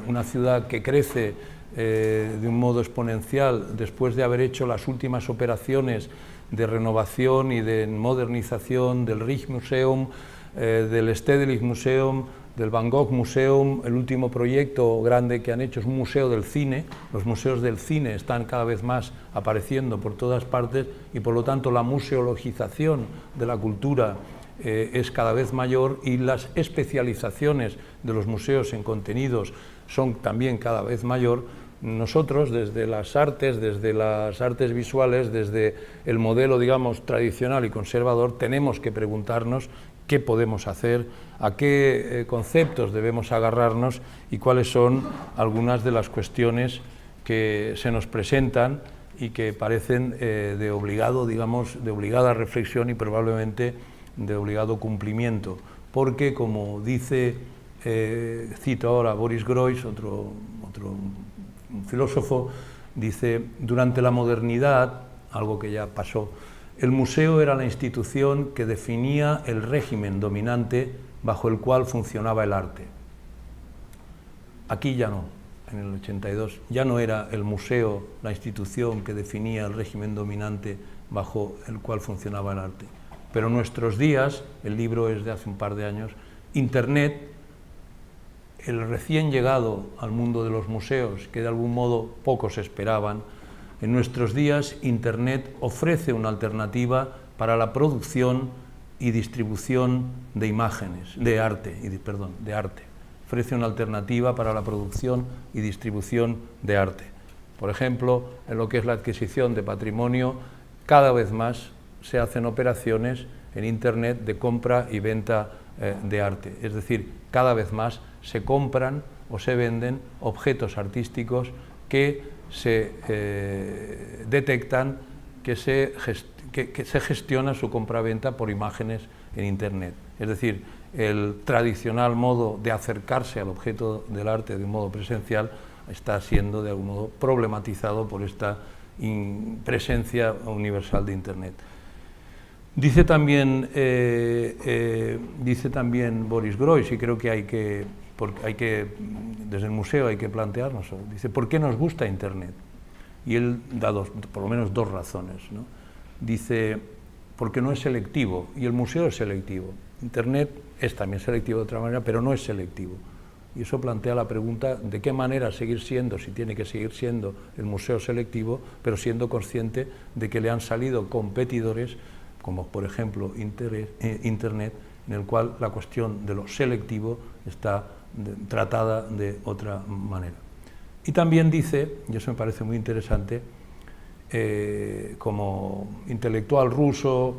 una ciudad que crece de un modo exponencial después de haber hecho las últimas operaciones de renovación y de modernización del Rijksmuseum, del Stedelijk Museum, del Van Gogh Museum. El último proyecto grande que han hecho es un museo del cine. Los museos del cine están cada vez más apareciendo por todas partes y por lo tanto la museologización de la cultura es cada vez mayor y las especializaciones de los museos en contenidos son también cada vez mayor. Nosotros, desde las artes visuales, desde el modelo, digamos, tradicional y conservador, tenemos que preguntarnos qué podemos hacer, a qué conceptos debemos agarrarnos y cuáles son algunas de las cuestiones que se nos presentan y que parecen de obligado, digamos, de obligada reflexión y probablemente de obligado cumplimiento. Porque, como dice, cito ahora a Boris Groys, otro filósofo, dice: durante la modernidad, algo que ya pasó, el museo era la institución que definía el régimen dominante bajo el cual funcionaba el arte. Aquí ya no, en el 82, ya no era el museo la institución que definía el régimen dominante bajo el cual funcionaba el arte. Pero en nuestros días, el libro es de hace un par de años, Internet, el recién llegado al mundo de los museos, que de algún modo pocos esperaban, En nuestros días, Internet ofrece una alternativa para la producción y distribución de imágenes, de arte. Ofrece una alternativa para la producción y distribución de arte. Por ejemplo, en lo que es la adquisición de patrimonio, cada vez más se hacen operaciones en Internet de compra y venta de arte. Es decir, cada vez más se compran o se venden objetos artísticos que se detectan, que se gestiona su compra-venta por imágenes en Internet. Es decir, el tradicional modo de acercarse al objeto del arte de un modo presencial está siendo de algún modo problematizado por esta presencia universal de Internet. Dice también Boris Groys, y creo que hay que, desde el museo hay que plantearnos, dice, ¿por qué nos gusta Internet? Y él da por lo menos dos razones, ¿no? Dice, porque no es selectivo, y el museo es selectivo. Internet es también selectivo de otra manera, pero no es selectivo. Y eso plantea la pregunta de qué manera seguir siendo, si tiene que seguir siendo el museo selectivo, pero siendo consciente de que le han salido competidores, como por ejemplo Internet, en el cual la cuestión de lo selectivo está tratada de otra manera. Y también dice, y eso me parece muy interesante, como intelectual ruso,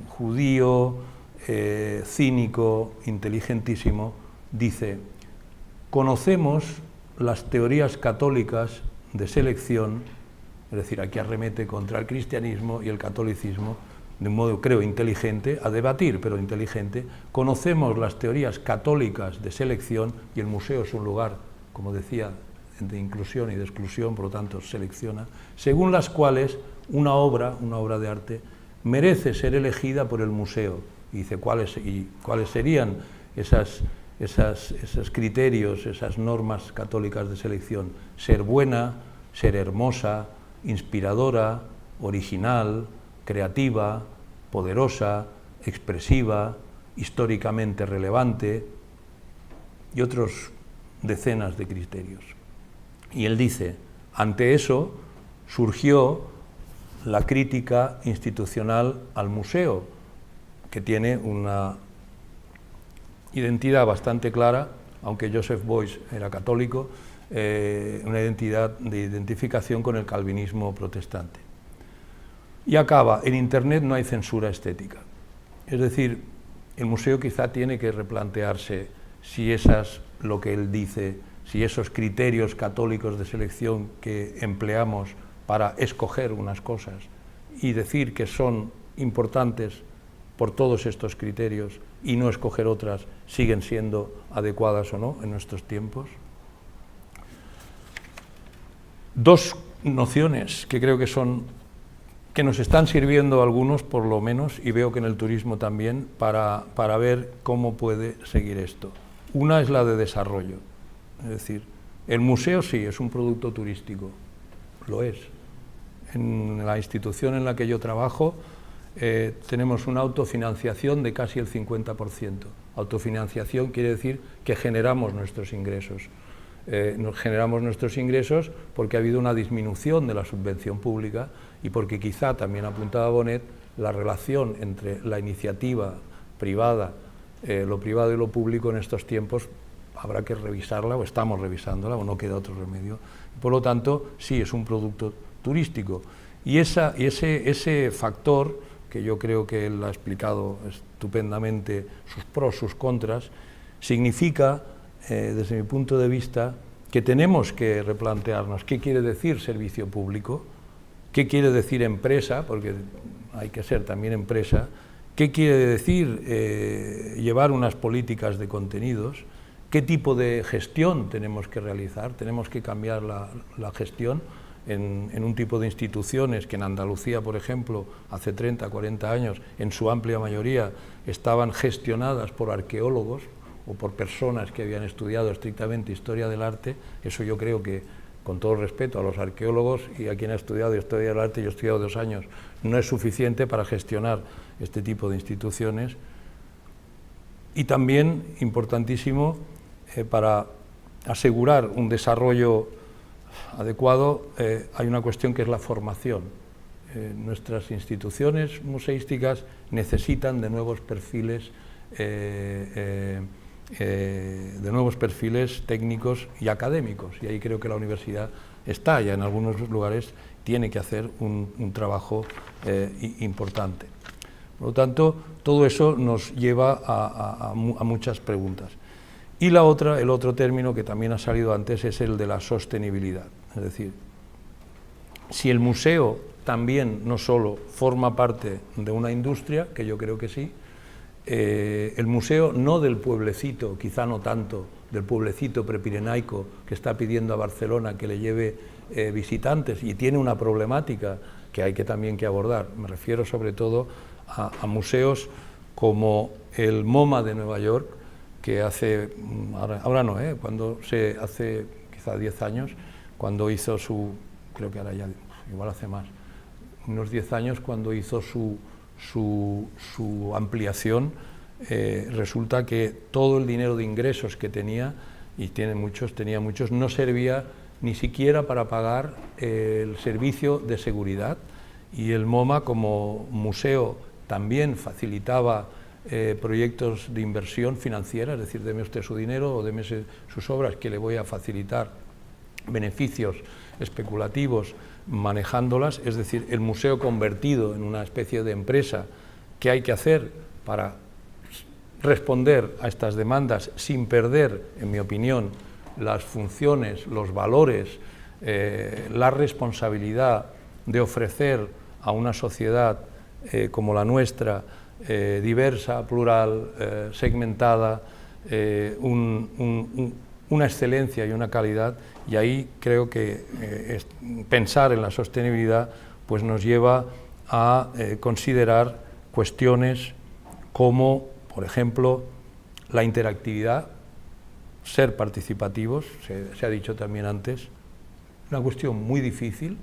judío, cínico, inteligentísimo, dice, conocemos las teorías católicas de selección, es decir, aquí arremete contra el cristianismo y el catolicismo, de un modo, creo, inteligente, a debatir, pero inteligente. Conocemos las teorías católicas de selección, y el museo es un lugar, como decía, de inclusión y de exclusión, por lo tanto selecciona, según las cuales una obra de arte merece ser elegida por el museo. Y dice cuáles serían esos criterios, esas normas católicas de selección: ser buena, ser hermosa, inspiradora, original, creativa, poderosa, expresiva, históricamente relevante, y otros decenas de criterios. Y él dice, ante eso surgió la crítica institucional al museo, que tiene una identidad bastante clara, aunque Joseph Beuys era católico, una identidad de identificación con el calvinismo protestante. Y acaba, en Internet no hay censura estética. Es decir, el museo quizá tiene que replantearse si lo que él dice, si esos criterios católicos de selección que empleamos para escoger unas cosas y decir que son importantes por todos estos criterios y no escoger otras, siguen siendo adecuadas o no en nuestros tiempos. Dos nociones que creo que nos están sirviendo a algunos, por lo menos, y veo que en el turismo también, para ver cómo puede seguir esto. Una es la de desarrollo, es decir, el museo sí es un producto turístico, lo es. En la institución en la que yo trabajo tenemos una autofinanciación de casi el 50%. Autofinanciación quiere decir que generamos nuestros ingresos. Generamos nuestros ingresos porque ha habido una disminución de la subvención pública y porque quizá, también apuntaba Bonet, la relación entre la iniciativa privada, lo privado y lo público en estos tiempos habrá que revisarla, o estamos revisándola, o no queda otro remedio. Por lo tanto, sí es un producto turístico. Y ese factor, que yo creo que él ha explicado estupendamente, sus pros, sus contras, significa, desde mi punto de vista, que tenemos que replantearnos qué quiere decir servicio público, qué quiere decir empresa, porque hay que ser también empresa, qué quiere decir llevar unas políticas de contenidos, qué tipo de gestión tenemos que realizar. Tenemos que cambiar la gestión en un tipo de instituciones que en Andalucía, por ejemplo, hace 30, 40 años, en su amplia mayoría, estaban gestionadas por arqueólogos o por personas que habían estudiado estrictamente historia del arte. Eso yo creo que, con todo respeto a los arqueólogos y a quien ha estudiado historia del arte, yo he estudiado 2 años, no es suficiente para gestionar este tipo de instituciones. Y también, importantísimo, para asegurar un desarrollo adecuado, hay una cuestión que es la formación. Nuestras instituciones museísticas necesitan de nuevos perfiles técnicos y académicos, y ahí creo que la universidad está ya en algunos lugares, tiene que hacer un trabajo importante. Por lo tanto, todo eso nos lleva a muchas preguntas. Y el otro término que también ha salido antes es el de la sostenibilidad. Es decir, si el museo también no solo forma parte de una industria, que yo creo que sí, el museo no del pueblecito, quizá no tanto, del pueblecito prepirenaico que está pidiendo a Barcelona que le lleve visitantes y tiene una problemática que hay que también que abordar. Me refiero sobre todo a museos como el MoMA de Nueva York, que hace, ahora no, cuando hace quizá 10 años, cuando hizo creo que ahora ya, igual hace más, unos 10 años, cuando hizo su ampliación, resulta que todo el dinero de ingresos que tenía, y tenía muchos, no servía ni siquiera para pagar el servicio de seguridad, y el MoMA como museo también facilitaba proyectos de inversión financiera, es decir, deme usted su dinero o deme sus obras que le voy a facilitar beneficios especulativos manejándolas, es decir, el museo convertido en una especie de empresa. ¿Qué hay que hacer para responder a estas demandas sin perder, en mi opinión, las funciones, los valores, la responsabilidad de ofrecer a una sociedad como la nuestra, diversa, plural, segmentada, una excelencia y una calidad? Y ahí creo que pensar en la sostenibilidad pues nos lleva a considerar cuestiones como, por ejemplo, la interactividad, ser participativos, se ha dicho también antes, una cuestión muy difícil.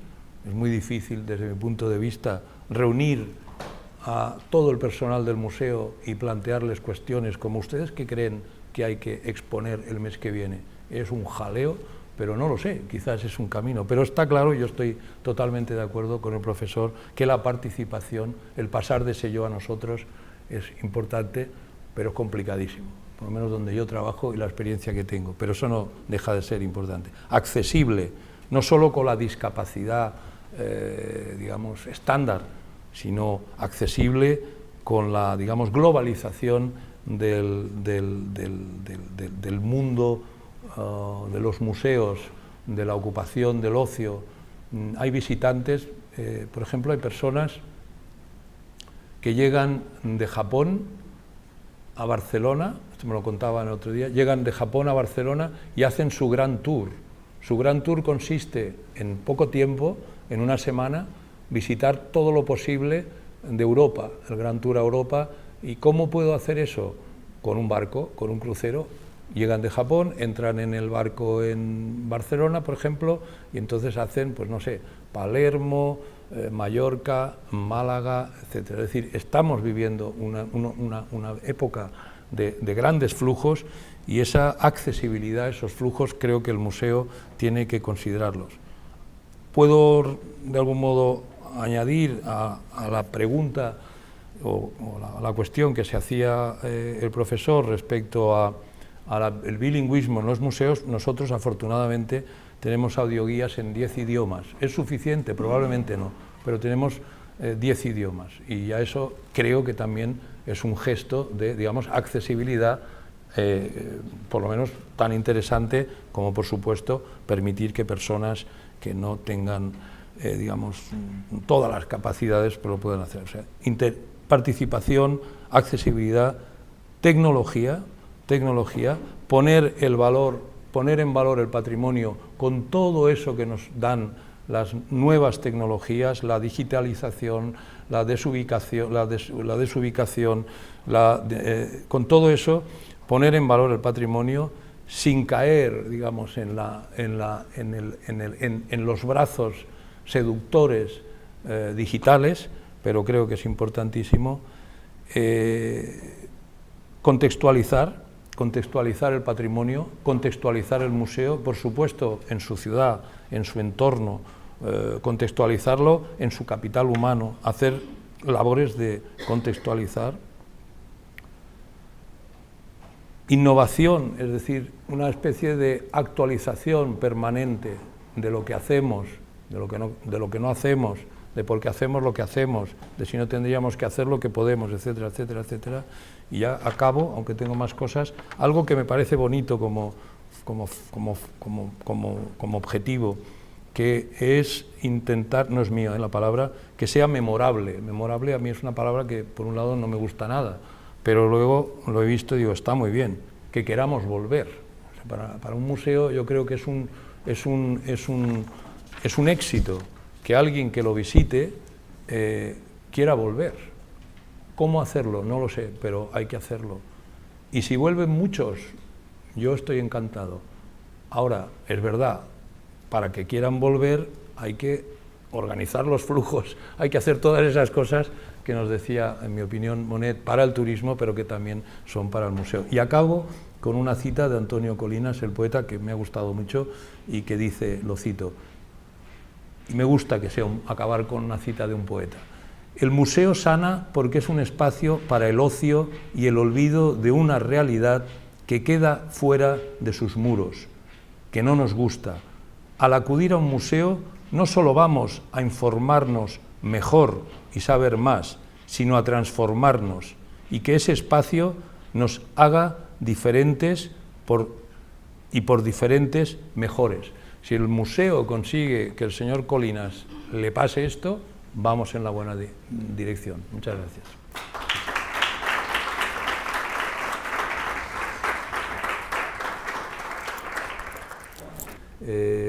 Es muy difícil desde mi punto de vista reunir a todo el personal del museo y plantearles cuestiones como ustedes que creen que hay que exponer el mes que viene. Es un jaleo, pero no lo sé, quizás es un camino. Pero está claro, yo estoy totalmente de acuerdo con el profesor, que la participación, el pasar de ese yo a nosotros es importante, pero es complicadísimo, por lo menos donde yo trabajo y la experiencia que tengo, pero eso no deja de ser importante. Accesible, no solo con la discapacidad, digamos, estándar, sino accesible con la, digamos, globalización del mundo, de los museos, de la ocupación, del ocio. Hay visitantes, por ejemplo, hay personas que llegan de Japón a Barcelona, esto me lo contaban el otro día, llegan de Japón a Barcelona y hacen su gran tour. Su gran tour consiste en poco tiempo, en una semana, visitar todo lo posible de Europa, el gran tour a Europa. ¿Y cómo puedo hacer eso? Con un barco, con un crucero. Llegan de Japón, entran en el barco en Barcelona, por ejemplo, y entonces hacen, pues no sé, Palermo, Mallorca, Málaga, etc. Es decir, estamos viviendo una época de grandes flujos, y esa accesibilidad, esos flujos, creo que el museo tiene que considerarlos. Puedo, de algún modo, añadir a la pregunta o la cuestión que se hacía el profesor respecto al bilingüismo en los museos. Nosotros, afortunadamente, tenemos audioguías en 10 idiomas. ¿Es suficiente? Probablemente no, pero tenemos 10 idiomas, y a eso creo que también es un gesto de, digamos, accesibilidad, por lo menos tan interesante como, por supuesto, permitir que personas que no tengan, digamos, todas las capacidades, pero lo puedan hacer. O sea, participación, accesibilidad, tecnología, poner en valor el patrimonio con todo eso que nos dan las nuevas tecnologías, la digitalización, la desubicación, con todo eso, poner en valor el patrimonio sin caer, digamos, en los brazos seductores digitales, pero creo que es importantísimo contextualizar el patrimonio, contextualizar el museo, por supuesto, en su ciudad, en su entorno, contextualizarlo en su capital humano, hacer labores de contextualizar. Innovación, es decir, una especie de actualización permanente de lo que hacemos, de lo que no hacemos, de por qué hacemos lo que hacemos, de si no tendríamos que hacer lo que podemos, etcétera, etcétera, etcétera. Y ya acabo, aunque tengo más cosas, algo que me parece bonito como objetivo, que es intentar, no es mío la palabra, que sea memorable. Memorable a mí es una palabra que por un lado no me gusta nada, pero luego lo he visto y digo, está muy bien, que queramos volver. O sea, para un museo yo creo que es un éxito que alguien que lo visite quiera volver. ¿Cómo hacerlo? No lo sé, pero hay que hacerlo. Y si vuelven muchos, yo estoy encantado. Ahora, es verdad, para que quieran volver hay que organizar los flujos, hay que hacer todas esas cosas que nos decía, en mi opinión, Monet, para el turismo, pero que también son para el museo. Y acabo con una cita de Antonio Colinas, el poeta, que me ha gustado mucho y que dice, lo cito, y me gusta que sea acabar con una cita de un poeta: el museo sana porque es un espacio para el ocio y el olvido de una realidad que queda fuera de sus muros, que no nos gusta. Al acudir a un museo no solo vamos a informarnos mejor y saber más, sino a transformarnos, y que ese espacio nos haga diferentes por diferentes mejores. Si el museo consigue que el señor Colinas le pase esto, vamos en la buena dirección. Muchas gracias.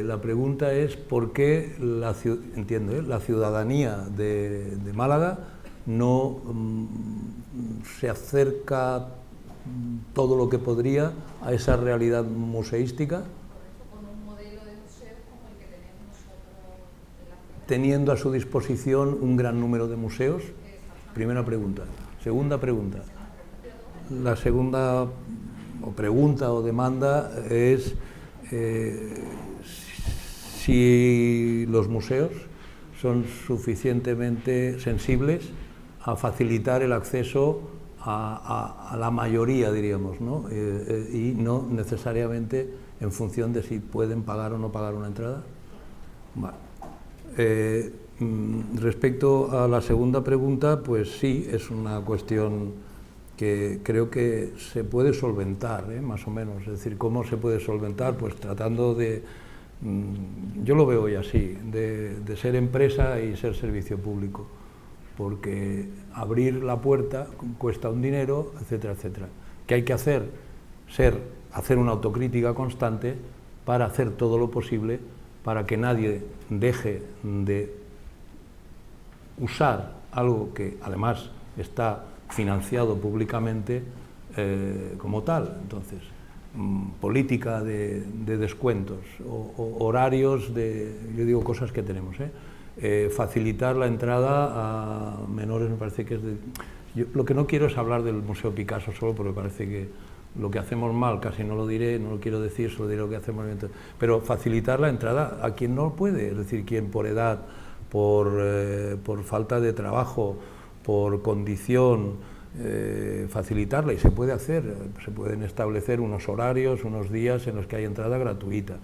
La pregunta es por qué la ciudadanía de Málaga no se acerca todo lo que podría a esa realidad museística, teniendo a su disposición un gran número de museos. Primera pregunta. Segunda pregunta. La segunda pregunta o demanda es si los museos son suficientemente sensibles a facilitar el acceso a la mayoría, diríamos, ¿no? Y no necesariamente en función de si pueden pagar o no pagar una entrada. Vale. Respecto a la segunda pregunta, pues sí, es una cuestión que creo que se puede solventar, más o menos. Es decir, ¿cómo se puede solventar? Pues tratando de, yo lo veo hoy así, de ser empresa y ser servicio público, porque abrir la puerta cuesta un dinero, etcétera, etcétera. ¿Qué hay que hacer? Hacer una autocrítica constante para hacer todo lo posible para que nadie deje de usar algo que además está financiado públicamente como tal. Entonces, política de descuentos, o horarios yo digo cosas que tenemos, facilitar la entrada a menores, me parece que es lo que no quiero es hablar del Museo Picasso solo, porque me parece que lo que hacemos mal, casi no lo diré, no lo quiero decir, solo diré lo que hacemos bien, pero facilitar la entrada a quien no puede, es decir, quien por edad, por falta de trabajo, por condición, facilitarla, y se puede hacer. Se pueden establecer unos horarios, unos días en los que hay entrada gratuita.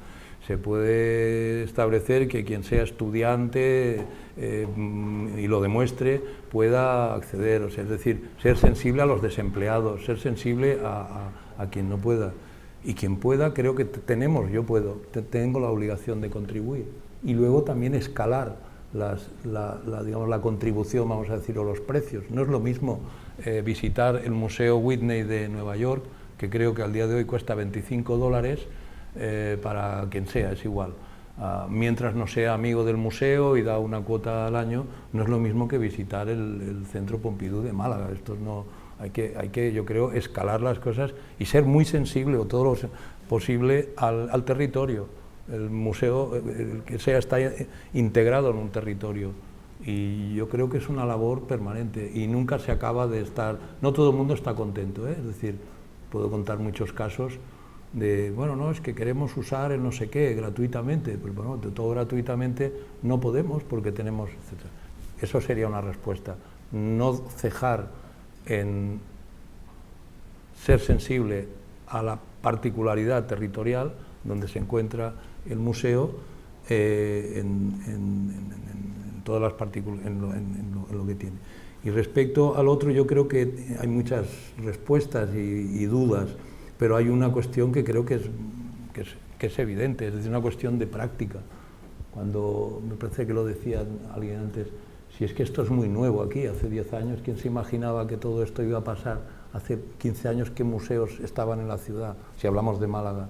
Se puede establecer que quien sea estudiante y lo demuestre pueda acceder, o sea, es decir, ser sensible a los desempleados, ser sensible a quien no pueda. Y quien pueda, creo que tengo la obligación de contribuir. Y luego también escalar digamos, la contribución, vamos a decir, o los precios. No es lo mismo visitar el Museo Whitney de Nueva York, que creo que al día de hoy cuesta $25, para quien sea, es igual. Mientras no sea amigo del museo y da una cuota al año, no es lo mismo que visitar el Centro Pompidou de Málaga. Esto no, hay que, yo creo, escalar las cosas y ser muy sensible, o todo lo posible, al territorio. El museo, que sea, está integrado en un territorio, y yo creo que es una labor permanente y nunca se acaba de estar. No todo el mundo está contento, es decir, puedo contar muchos casos bueno, no, es que queremos usar el no sé qué gratuitamente, pues bueno, todo gratuitamente no podemos porque tenemos, etc. Eso sería una respuesta. No cejar en ser sensible a la particularidad territorial donde se encuentra el museo, en todas las en lo que tiene. Y respecto al otro, yo creo que hay muchas respuestas y dudas, pero hay una cuestión que creo que es evidente, es decir, una cuestión de práctica. Cuando, me parece que lo decía alguien antes, si es que esto es muy nuevo aquí, hace 10 años, ¿quién se imaginaba que todo esto iba a pasar? Hace 15 años, ¿qué museos estaban en la ciudad? Si hablamos de Málaga.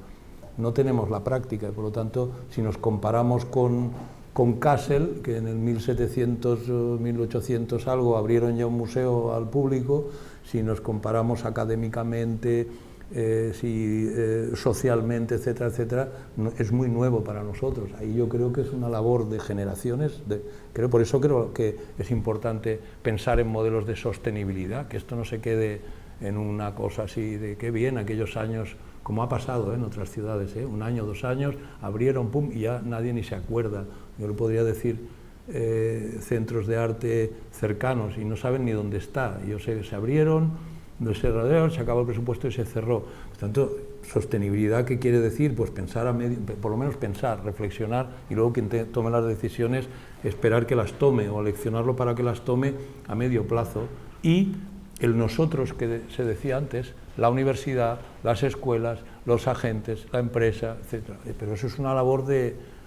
No tenemos la práctica, y por lo tanto, si nos comparamos con Kassel, que en el 1700, 1800 algo abrieron ya un museo al público, si nos comparamos académicamente, socialmente, etcétera, etcétera, es muy nuevo para nosotros. Ahí yo creo que es una labor de generaciones, por eso creo que es importante pensar en modelos de sostenibilidad, que esto no se quede en una cosa así de qué bien aquellos años, como ha pasado en otras ciudades, 1 año, 2 años, abrieron, pum, y ya nadie ni se acuerda. Yo le podría decir centros de arte cercanos y no saben ni dónde está. Yo sé que se abrieron, se acabó el presupuesto y se cerró. Por tanto, sostenibilidad, ¿qué quiere decir? Pues pensar por lo menos pensar, reflexionar, y luego quien tome las decisiones, esperar que las tome o leccionarlo para que las tome a medio plazo. Y el nosotros que se decía antes, la universidad, las escuelas, los agentes, la empresa, etc. Pero eso es una labor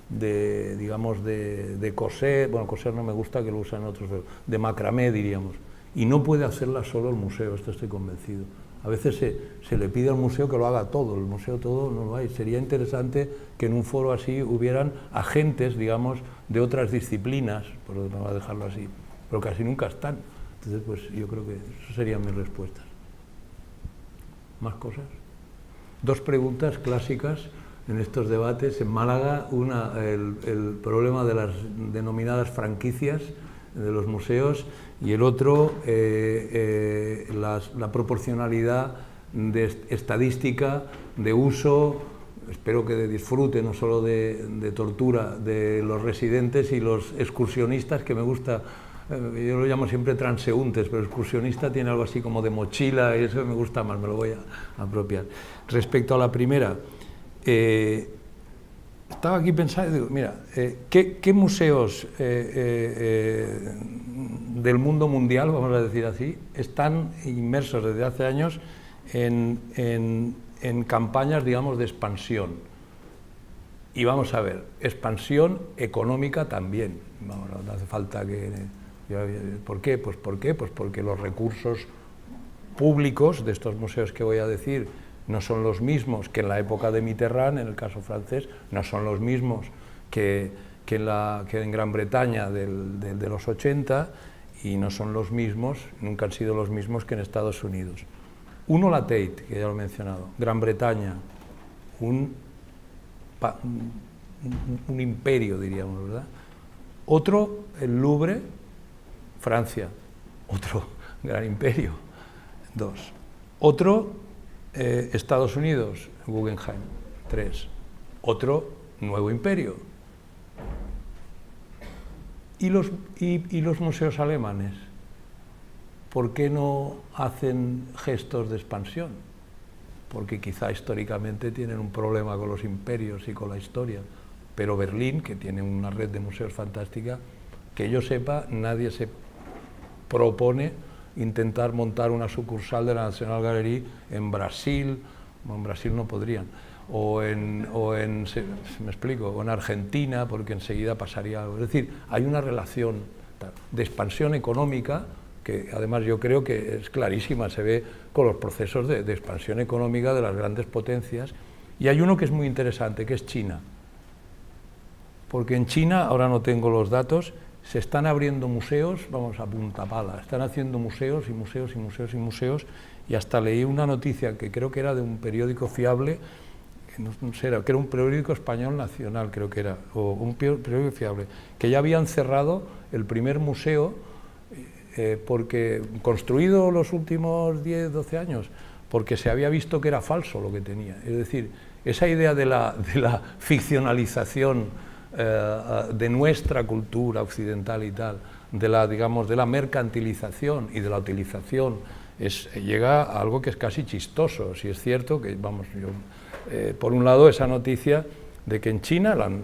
digamos, de coser, bueno, coser no me gusta que lo usan otros, de macramé, diríamos. Y no puede hacerla solo el museo, esto estoy convencido. A veces se le pide al museo que lo haga todo, el museo todo no lo hay. Sería interesante que en un foro así hubieran agentes, digamos, de otras disciplinas, por no voy a dejarlo así, pero casi nunca están. Entonces, pues yo creo que esas serían mis respuestas. ¿Más cosas? 2 preguntas clásicas en estos debates. En Málaga, el problema de las denominadas franquicias de los museos, y el otro, la proporcionalidad estadística de uso, espero que de disfrute, no solo de tortura, de los residentes y los excursionistas, que me gusta. Yo lo llamo siempre transeúntes, pero excursionista tiene algo así como de mochila, y eso me gusta más, me lo voy a apropiar. Respecto a la primera, estaba aquí pensando y digo, mira, ¿qué museos del mundo mundial, vamos a decir así, están inmersos desde hace años en campañas, digamos, de expansión? Y vamos a ver, expansión económica también. Vamos, no hace falta que... ¿Por qué? Pues porque los recursos públicos de estos museos que voy a decir no son los mismos que en la época de Mitterrand, en el caso francés, no son los mismos que en Gran Bretaña de los 80, y no son los mismos, nunca han sido los mismos que en Estados Unidos. Uno, la Tate, que ya lo he mencionado, Gran Bretaña, un imperio, diríamos, ¿verdad? Otro, el Louvre, Francia, otro gran imperio. 2. Otro, Estados Unidos, Guggenheim. 3. Otro, nuevo imperio. ¿Y los museos alemanes? ¿Por qué no hacen gestos de expansión? Porque quizá históricamente tienen un problema con los imperios y con la historia. Pero Berlín, que tiene una red de museos fantástica, que yo sepa, nadie se propone intentar montar una sucursal de la National Gallery en Brasil. Bueno, en Brasil no podrían, me explico, o en Argentina, porque enseguida pasaría algo. Es decir, hay una relación de expansión económica que además yo creo que es clarísima, se ve con los procesos de expansión económica de las grandes potencias. Y hay uno que es muy interesante, que es China. Porque en China, ahora no tengo los datos, se están abriendo museos, vamos, a punta pala, están haciendo museos y museos y museos y museos, y hasta leí una noticia que creo que era de un periódico fiable, que era un periódico español nacional, creo que era, o un periódico fiable, que ya habían cerrado el primer museo, porque construido los últimos 10, 12 años, porque se había visto que era falso lo que tenía. Es decir, esa idea de la ficcionalización de nuestra cultura occidental y tal, digamos, de la mercantilización y de la utilización, llega a algo que es casi chistoso. Si es cierto que, vamos, por un lado, esa noticia de que en China, el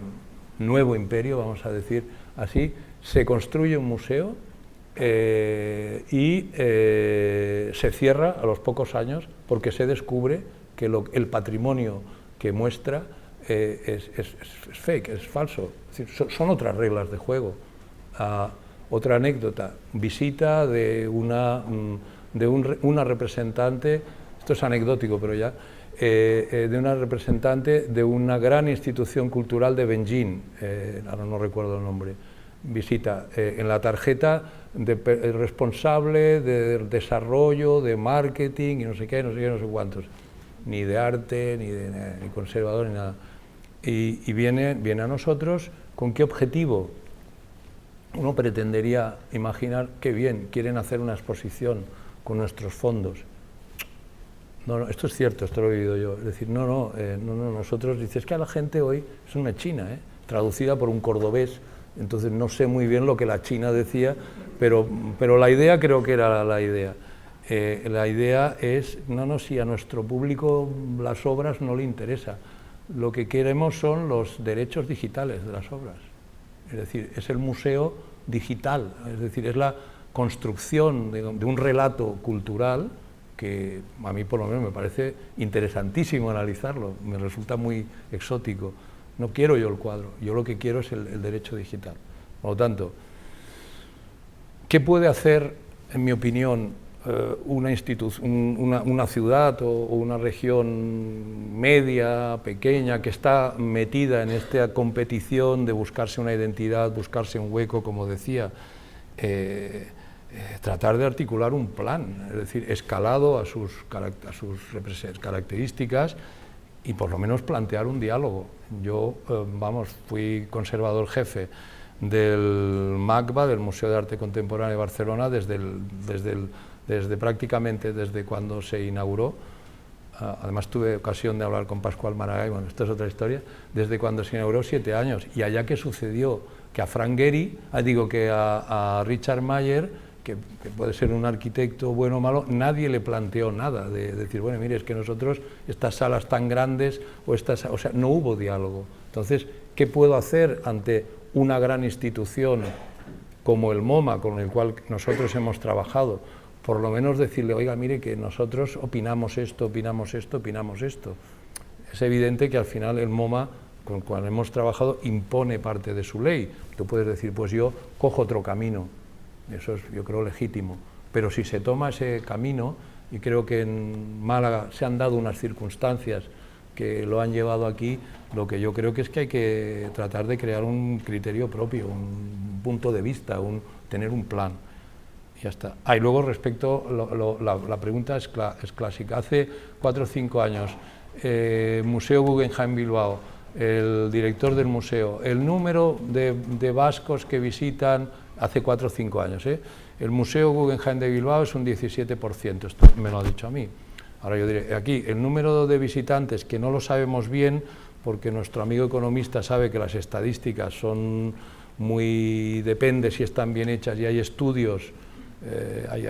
nuevo imperio, vamos a decir así, se construye un museo y se cierra a los pocos años porque se descubre que el patrimonio que muestra es fake, es falso. Es decir, son otras reglas de juego. Otra anécdota, visita de una representante, esto es anecdótico pero ya, de una representante de una gran institución cultural de Beijing, ahora no recuerdo el nombre, visita en la tarjeta el responsable de desarrollo, de marketing y no sé qué, no sé cuántos, ni de arte, ni conservador, ni nada. Y viene a nosotros, ¿con qué objetivo? Uno pretendería imaginar que bien, quieren hacer una exposición con nuestros fondos. No, esto es cierto, esto lo he oído yo. Es decir, no, nosotros, dices que a la gente hoy es una china, traducida por un cordobés, entonces no sé muy bien lo que la china decía, pero la idea creo que era la idea. La idea es, si a nuestro público las obras no le interesa, lo que queremos son los derechos digitales de las obras. Es decir, es el museo digital, es decir, es la construcción de un relato cultural que a mí por lo menos me parece interesantísimo analizarlo, me resulta muy exótico. No quiero yo el cuadro, yo lo que quiero es el derecho digital. Por lo tanto, ¿qué puede hacer, en mi opinión, una ciudad o una región media, pequeña, que está metida en esta competición de buscarse una identidad, buscarse un hueco, como decía, tratar de articular un plan, es decir, escalado a sus características y por lo menos plantear un diálogo. Yo, fui conservador jefe del MACBA, del Museo de Arte Contemporáneo de Barcelona, prácticamente desde cuando se inauguró. Además tuve ocasión de hablar con Pascual Maragall, bueno, esto es otra historia, desde cuando se inauguró 7 años, y allá que sucedió que a Frank Gehry, que a Richard Mayer, que puede ser un arquitecto bueno o malo, nadie le planteó nada, de decir, bueno, mire, es que nosotros, estas salas tan grandes, o sea, no hubo diálogo. Entonces, ¿qué puedo hacer ante una gran institución como el MoMA, con el cual nosotros hemos trabajado? Por lo menos decirle, oiga, mire, que nosotros opinamos esto, opinamos esto, opinamos esto. Es evidente que al final el MoMA, con el cual hemos trabajado, impone parte de su ley. Tú puedes decir, pues yo cojo otro camino, eso es, yo creo, legítimo. Pero si se toma ese camino, y creo que en Málaga se han dado unas circunstancias que lo han llevado aquí, lo que yo creo que es que hay que tratar de crear un criterio propio, un punto de vista, tener un plan. Ya está. Y luego respecto, la pregunta es clásica. Hace 4 o 5 años, Museo Guggenheim Bilbao, el director del museo, el número de vascos que visitan, hace 4 o 5 años, el Museo Guggenheim de Bilbao es un 17%, esto me lo ha dicho a mí. Ahora yo diré, aquí, el número de visitantes, que no lo sabemos bien, porque nuestro amigo economista sabe que las estadísticas son depende si están bien hechas, y hay estudios.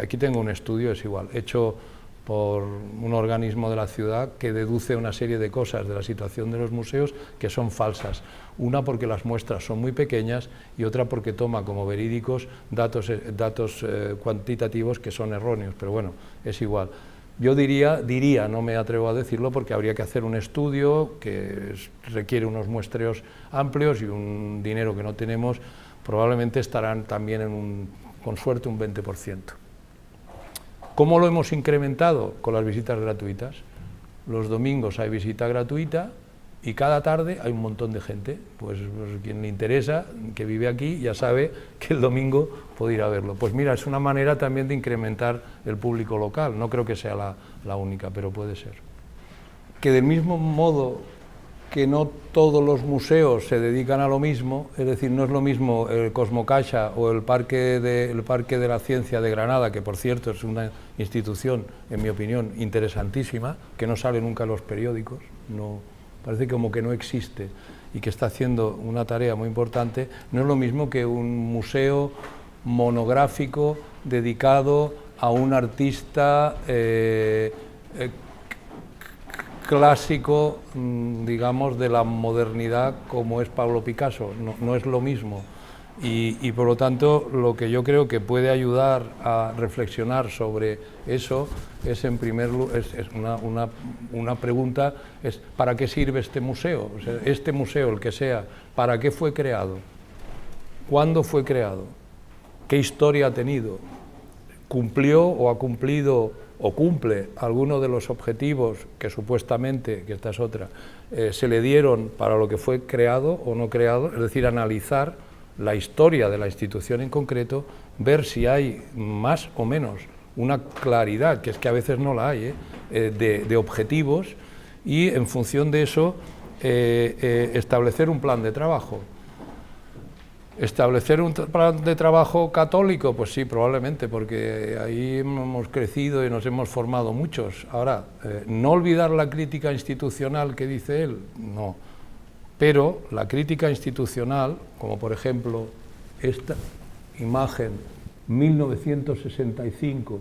Aquí tengo un estudio, es igual, hecho por un organismo de la ciudad que deduce una serie de cosas de la situación de los museos que son falsas. Una porque las muestras son muy pequeñas y otra porque toma como verídicos datos cuantitativos que son erróneos, pero bueno, es igual. Yo diría, no me atrevo a decirlo porque habría que hacer un estudio que requiere unos muestreos amplios y un dinero que no tenemos, probablemente estarán también con suerte un 20%. ¿Cómo lo hemos incrementado? Con las visitas gratuitas. Los domingos hay visita gratuita y cada tarde hay un montón de gente. Pues quien le interesa, que vive aquí, ya sabe que el domingo puede ir a verlo. Pues mira, es una manera también de incrementar el público local. No creo que sea la única, pero puede ser. Que del mismo modo que no todos los museos se dedican a lo mismo, es decir, no es lo mismo el Cosmocaixa o el Parque de la Ciencia de Granada, que por cierto es una institución, en mi opinión, interesantísima, que no sale nunca en los periódicos, no, parece como que no existe y que está haciendo una tarea muy importante, no es lo mismo que un museo monográfico dedicado a un artista clásico, digamos, de la modernidad como es Pablo Picasso, no es lo mismo. Y por lo tanto, lo que yo creo que puede ayudar a reflexionar sobre eso es, en primer lugar, una pregunta, es ¿para qué sirve este museo? O sea, este museo, el que sea, ¿para qué fue creado? ¿Cuándo fue creado? ¿Qué historia ha tenido? ¿Cumplió o ha cumplido o cumple alguno de los objetivos que supuestamente, que esta es otra, se le dieron para lo que fue creado o no creado? Es decir, analizar la historia de la institución en concreto, ver si hay más o menos una claridad, que es que a veces no la hay, de objetivos, y en función de eso establecer un plan de trabajo. ¿Establecer un plan de trabajo católico? Pues sí, probablemente, porque ahí hemos crecido y nos hemos formado muchos. Ahora, no olvidar la crítica institucional que dice él, no. Pero la crítica institucional, como por ejemplo esta imagen, 1965,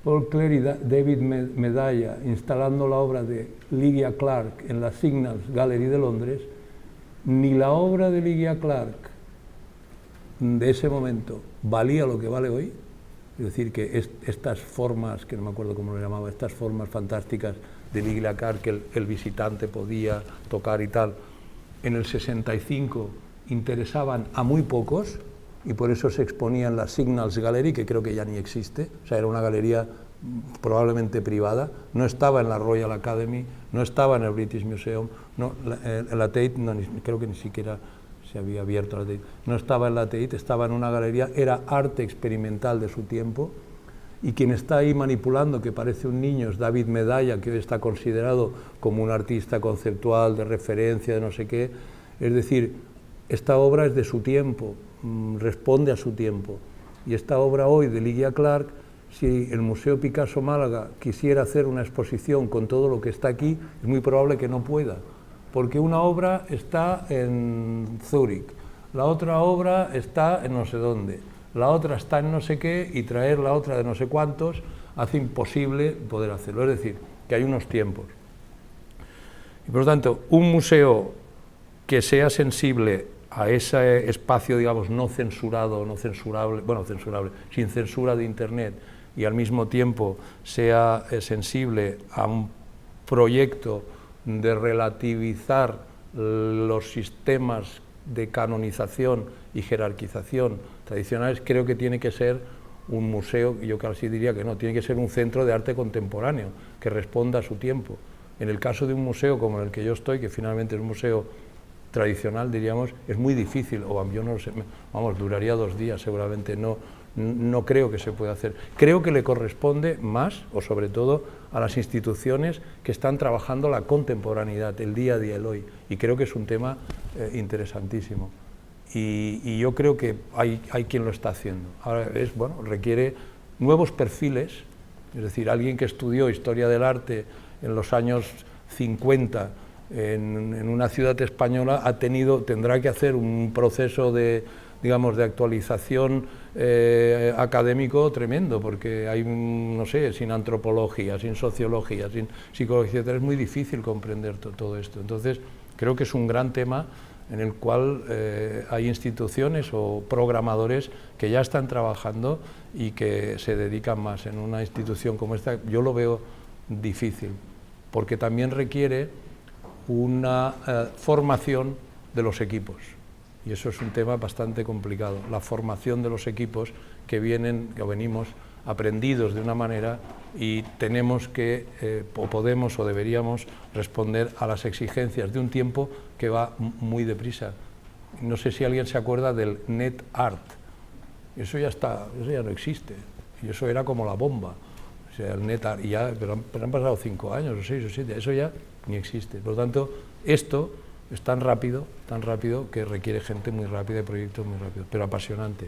Paul Cleary y David Medalla instalando la obra de Lygia Clark en la Signals Gallery de Londres, ni la obra de Lygia Clark de ese momento valía lo que vale hoy, es decir, que estas formas, que no me acuerdo cómo lo llamaba, estas formas fantásticas de Lygia Clark que el visitante podía tocar y tal, en el 65 interesaban a muy pocos y por eso se exponía en la Signals Gallery, que creo que ya ni existe, o sea, era una galería probablemente privada, no estaba en la Royal Academy, no estaba en el British Museum, no, la Tate, no, creo que ni siquiera se había abierto la Tate, no estaba en la Tate, estaba en una galería, era arte experimental de su tiempo, y quien está ahí manipulando, que parece un niño, es David Medalla, que hoy está considerado como un artista conceptual, de referencia, de no sé qué, es decir, esta obra es de su tiempo, responde a su tiempo, y esta obra hoy de Lygia Clark, si el Museo Picasso Málaga quisiera hacer una exposición con todo lo que está aquí, es muy probable que no pueda, porque una obra está en Zúrich, la otra obra está en no sé dónde, la otra está en no sé qué, y traer la otra de no sé cuántos hace imposible poder hacerlo, es decir, que hay unos tiempos. Y por lo tanto, un museo que sea sensible a ese espacio, digamos, no censurado, no censurable, bueno, censurable, sin censura de Internet, y al mismo tiempo sea sensible a un proyecto de relativizar los sistemas de canonización y jerarquización tradicionales, creo que tiene que ser un museo, yo casi diría que no, tiene que ser un centro de arte contemporáneo, que responda a su tiempo. En el caso de un museo como el que yo estoy, que finalmente es un museo tradicional, diríamos, es muy difícil, o yo no sé, vamos, duraría 2 días seguramente, no creo que se pueda hacer. Creo que le corresponde más, o sobre todo, a las instituciones que están trabajando la contemporaneidad, el día a día, el hoy, y creo que es un tema interesantísimo. Y yo creo que hay quien lo está haciendo. Ahora, requiere nuevos perfiles, es decir, alguien que estudió Historia del Arte en los años 50 en una ciudad española tendrá que hacer un proceso de, digamos, de actualización académico tremendo, porque hay, no sé, sin antropología, sin sociología, sin psicología, es muy difícil comprender todo esto. Entonces, creo que es un gran tema en el cual hay instituciones o programadores que ya están trabajando y que se dedican más. En una institución como esta yo lo veo difícil, porque también requiere una formación de los equipos, y eso es un tema bastante complicado, la formación de los equipos que venimos aprendidos de una manera y tenemos que, o podemos o deberíamos responder a las exigencias de un tiempo que va muy deprisa. No sé si alguien se acuerda del net art, eso ya no existe, y eso era como la bomba. O sea, el NET, y ya, pero han pasado 5 años, o 6 o 7, eso ya ni existe. Por lo tanto, esto es tan rápido que requiere gente muy rápida y proyectos muy rápidos, pero apasionante.